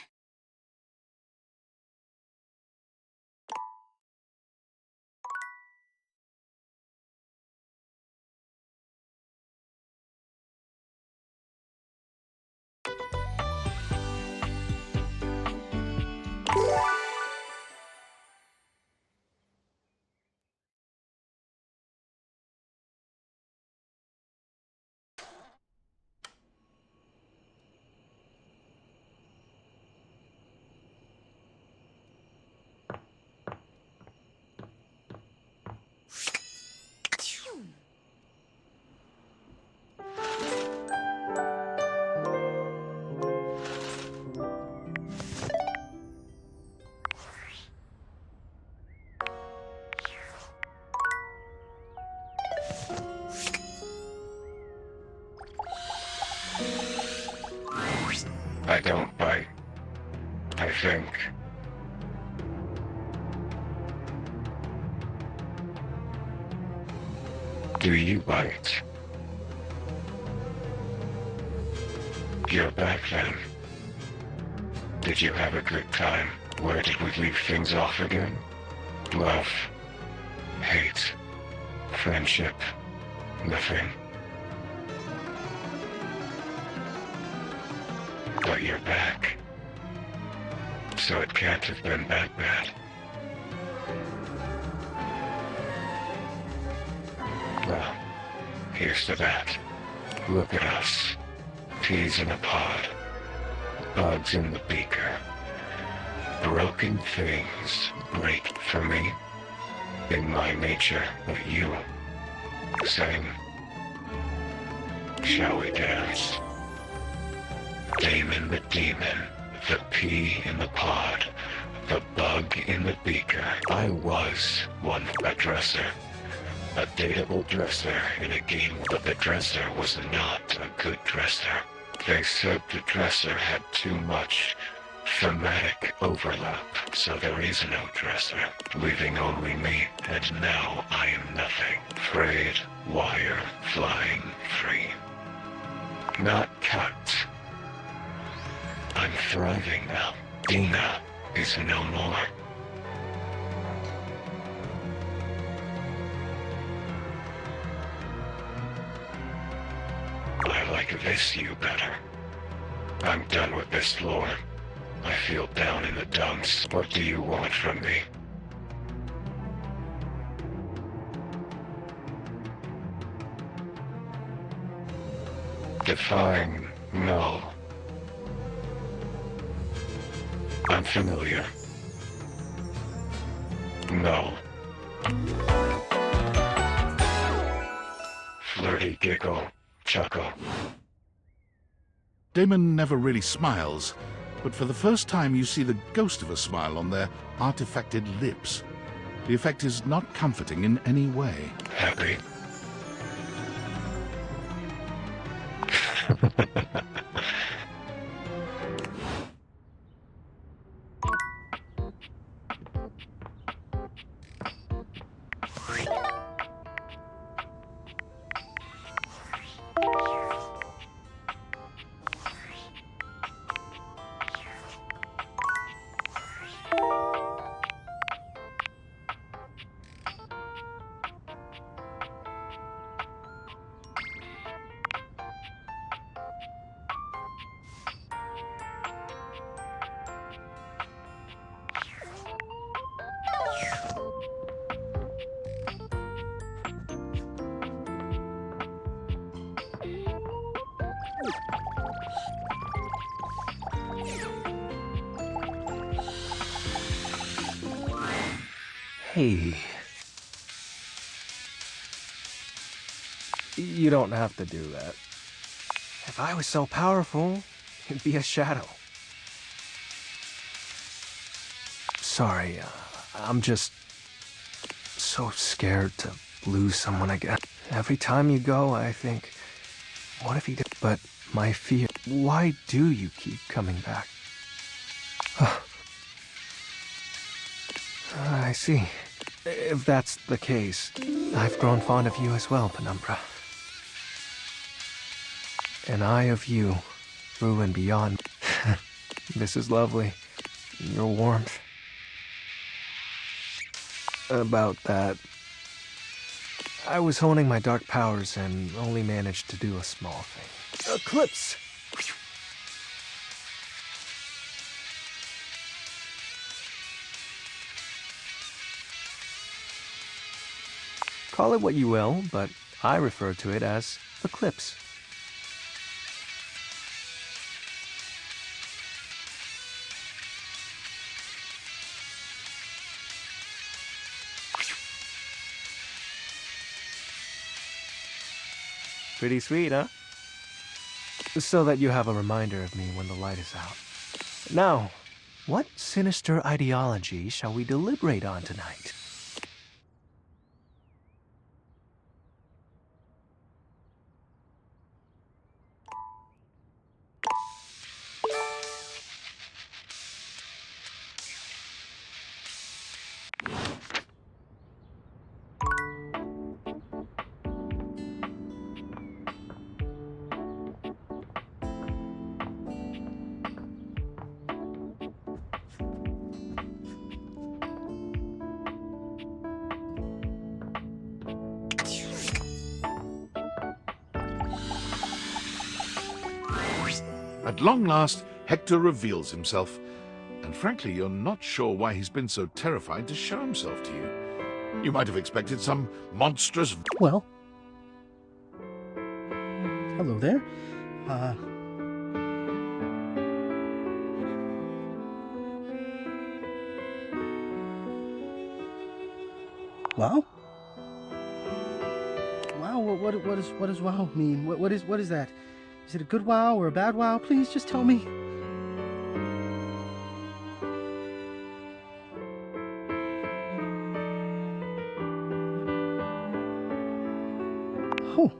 I don't bite. I think. Do you bite? You're back then. Did you have a good time? Where did we leave things off again? Love. Hate. Friendship. Nothing. But you're back. So it can't have been that bad. Well, here's to that. Look at us. Peas in a pod. Bugs in the beaker. Broken things break for me. In my nature, but you. Sing. Shall we dance? Damon the demon, the pea in the pod, the bug in the beaker. I was once a dresser. A dateable dresser in a game, but the dresser was not a good dresser. They said the dresser had too much thematic overlap, so there is no dresser, leaving only me, and now I am nothing. Frayed wire flying free. Not cut. I'm thriving now. Dina is no more. I like this you better. I'm done with this lore. I feel down in the dumps. What do you want from me? Define no. I'm familiar. No. Flirty giggle, chuckle. Damon never really smiles, but for the first time you see the ghost of a smile on their artifacted lips. The effect is not comforting in any way. Happy. Hey. You don't have to do that. If I was so powerful, it'd be a shadow. Sorry, I'm just so scared to lose someone again. Every time you go, I think, what if he did? But my fear, why do you keep coming back? I see. If that's the case, I've grown fond of you as well, Penumbra. And I of you, through and beyond. This is lovely. Your warmth. About that, I was honing my dark powers and only managed to do a small thing. Eclipse! Call it what you will, but I refer to it as eclipse. Pretty sweet, huh? So that you have a reminder of me when the light is out. Now, what sinister ideology shall we deliberate on tonight? At long last, Hector reveals himself, and frankly, you're not sure why he's been so terrified to show himself to you. You might have expected some monstrous... Well. Hello there. Wow? Wow, what does wow mean? What is that? Is it a good wow or a bad wow? Please just tell me. Oh.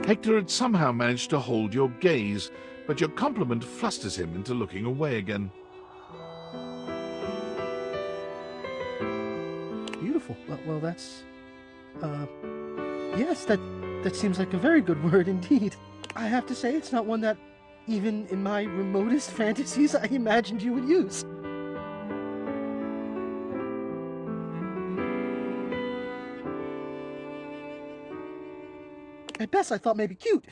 Hector had somehow managed to hold your gaze, but your compliment flusters him into looking away again. Beautiful. Well, that's... Yes, that seems like a very good word indeed. I have to say, it's not one that, even in my remotest fantasies, I imagined you would use. At best, I thought maybe cute.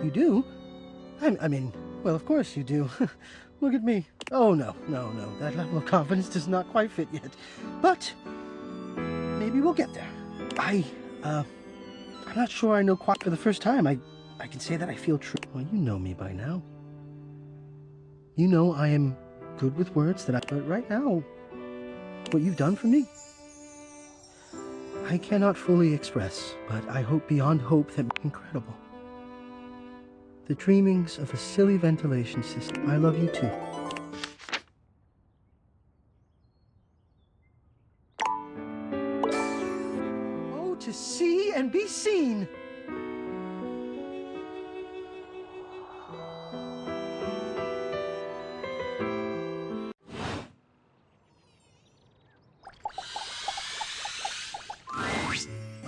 You do? I mean, well, of course you do. Look at me. Oh, no. That level of confidence does not quite fit yet. But maybe we'll get there. I'm not sure I know quite for the first time. I can say that I feel true. Well, you know me by now. You know I am good with words but right now, what you've done for me, I cannot fully express, but I hope beyond hope that incredible. The dreamings of a silly ventilation system. I love you too. Oh, to see and be seen!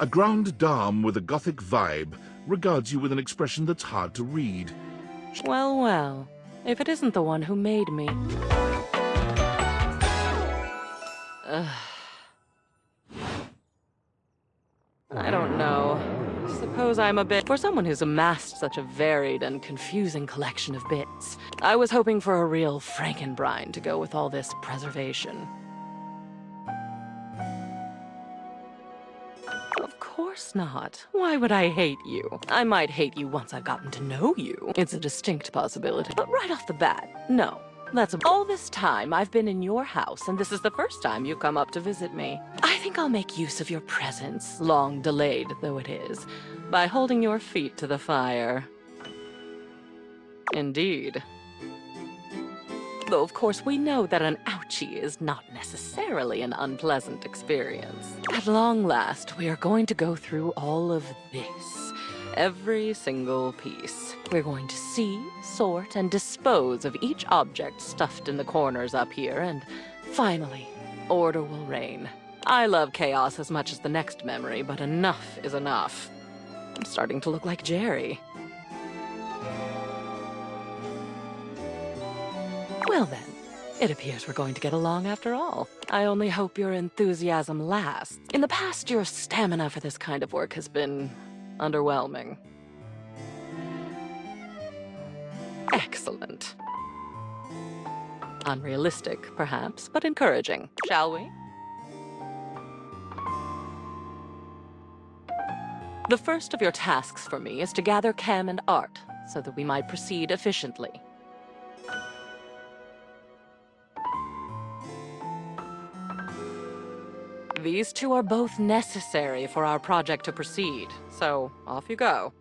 A grande dame with a gothic vibe regards you with an expression that's hard to read. Well, well. If it isn't the one who made me. I don't know. Suppose I'm a bit... For someone who's amassed such a varied and confusing collection of bits, I was hoping for a real Frankenbrine to go with all this preservation. Of course not. Why would I hate you? I might hate you once I've gotten to know you. It's a distinct possibility. But right off the bat, no. All this time I've been in your house, and this is the first time you've come up to visit me. I think I'll make use of your presence, long delayed though it is, by holding your feet to the fire. Indeed. Though, of course, we know that an ouchie is not necessarily an unpleasant experience. At long last, we are going to go through all of this. Every single piece. We're going to see, sort, and dispose of each object stuffed in the corners up here, and finally, order will reign. I love chaos as much as the next memory, but enough is enough. I'm starting to look like Jerry. Well then, it appears we're going to get along after all. I only hope your enthusiasm lasts. In the past, your stamina for this kind of work has been underwhelming. Excellent. Unrealistic, perhaps, but encouraging. Shall we? The first of your tasks for me is to gather Cam and Art, so that we might proceed efficiently. These two are both necessary for our project to proceed, so off you go.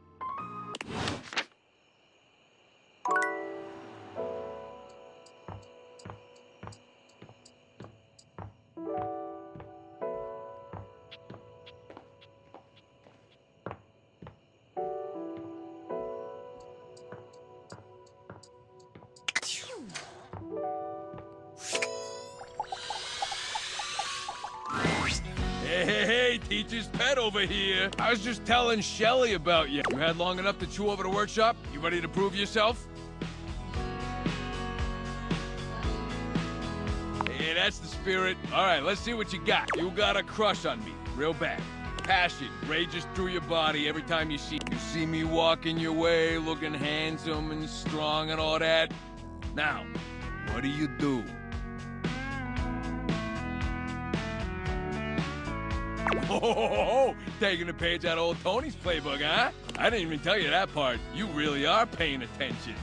Hey, teacher's pet over here. I was just telling Shelly about you. You had long enough to chew over the workshop? You ready to prove yourself? Hey, that's the spirit. All right, let's see what you got. You got a crush on me, real bad. Passion rages through your body every time you see me walking your way, looking handsome and strong and all that. Now, what do you do? Oh, taking a page out of old Tony's playbook, huh? I didn't even tell you that part. You really are paying attention.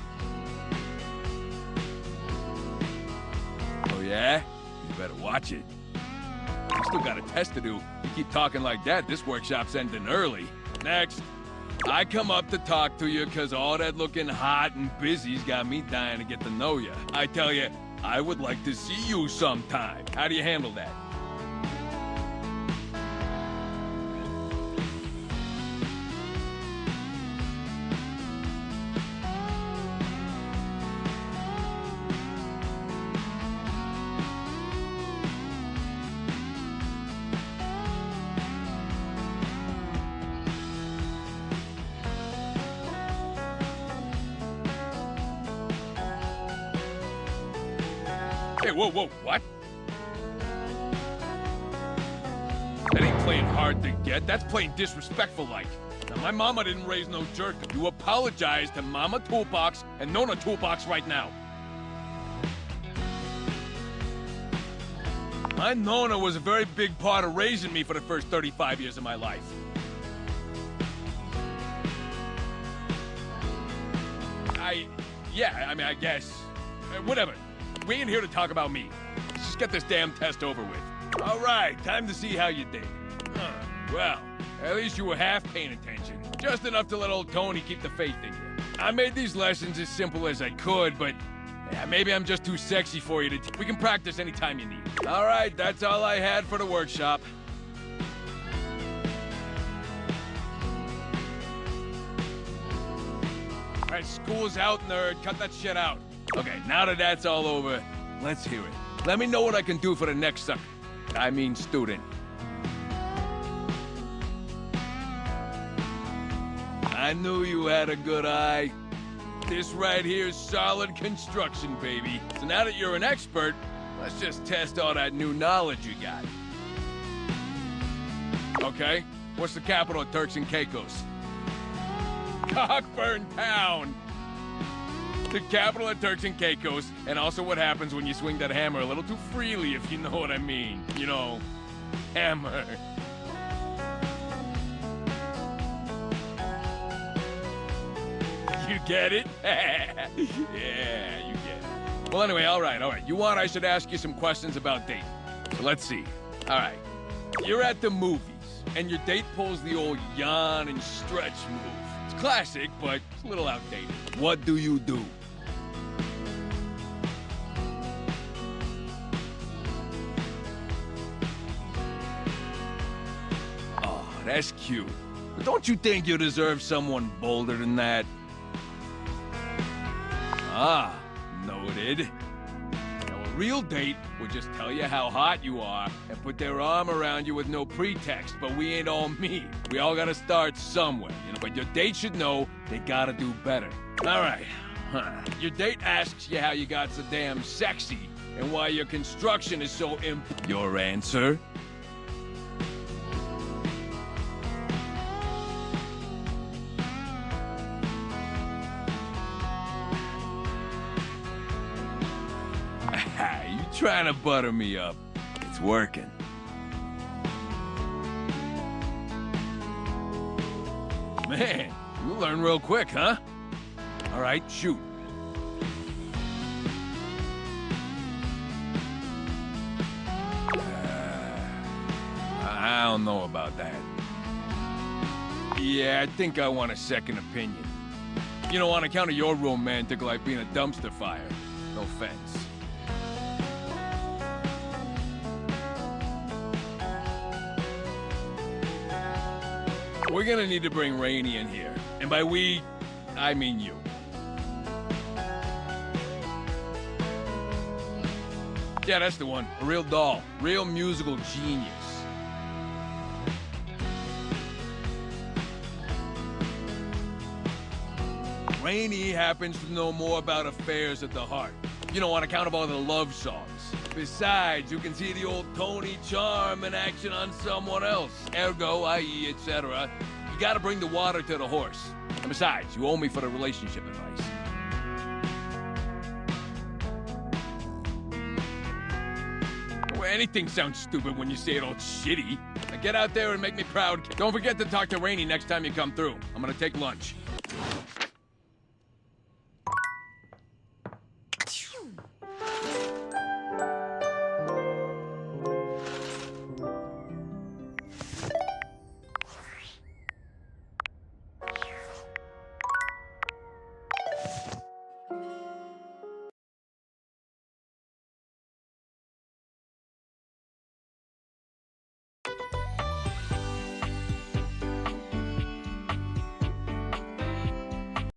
Oh, yeah? You better watch it. I still got a test to do. You keep talking like that, this workshop's ending early. Next. I come up to talk to you because all that looking hot and busy's got me dying to get to know you. I tell you, I would like to see you sometime. How do you handle that? Hey, whoa, what? That ain't playing hard to get. That's playing disrespectful like. Now, my mama didn't raise no jerk. You apologize to Mama Toolbox and Nona Toolbox right now. My Nona was a very big part of raising me for the first 35 years of my life. I guess. Whatever. We ain't here to talk about me. Let's just get this damn test over with. All right, time to see how you did. Well, at least you were half paying attention. Just enough to let old Tony keep the faith in you. I made these lessons as simple as I could, but maybe I'm just too sexy for you to... We can practice anytime you need. All right, that's all I had for the workshop. All right, school's out, nerd. Cut that shit out. Okay, now that that's all over, let's hear it. Let me know what I can do for the next sucker. I mean student. I knew you had a good eye. This right here is solid construction, baby. So now that you're an expert, let's just test all that new knowledge you got. Okay, what's the capital of Turks and Caicos? Cockburn Town! The capital of Turks and Caicos, and also what happens when you swing that hammer a little too freely, if you know what I mean. You know, hammer. You get it? Yeah, you get it. Well, anyway, all right. You want I should ask you some questions about dating. So let's see. All right. You're at the movies, and your date pulls the old yawn and stretch move. It's classic, but it's a little outdated. What do you do? Oh, that's cute. But don't you think you deserve someone bolder than that? Ah, noted. Now, a real date would just tell you how hot you are and put their arm around you with no pretext, but we ain't all me. We all gotta start somewhere, you know, but your date should know they gotta do better. All right. Your date asks you how you got so damn sexy and why your construction is so Your answer? You trying to butter me up. It's working. Man, you learn real quick, huh? All right, shoot. I don't know about that. Yeah, I think I want a second opinion. You know, on account of your romantic life being a dumpster fire. No offense. We're gonna need to bring Rainey in here. And by we, I mean you. Yeah, that's the one. A real doll. Real musical genius. Rainey happens to know more about affairs at the heart. You know, on account of all the love songs. Besides, you can see the old Tony charm in action on someone else. Ergo, i.e., etc. You gotta bring the water to the horse. And besides, you owe me for the relationship advice. Well, anything sounds stupid when you say it all shitty. Now get out there and make me proud. Don't forget to talk to Rainey next time you come through. I'm gonna take lunch.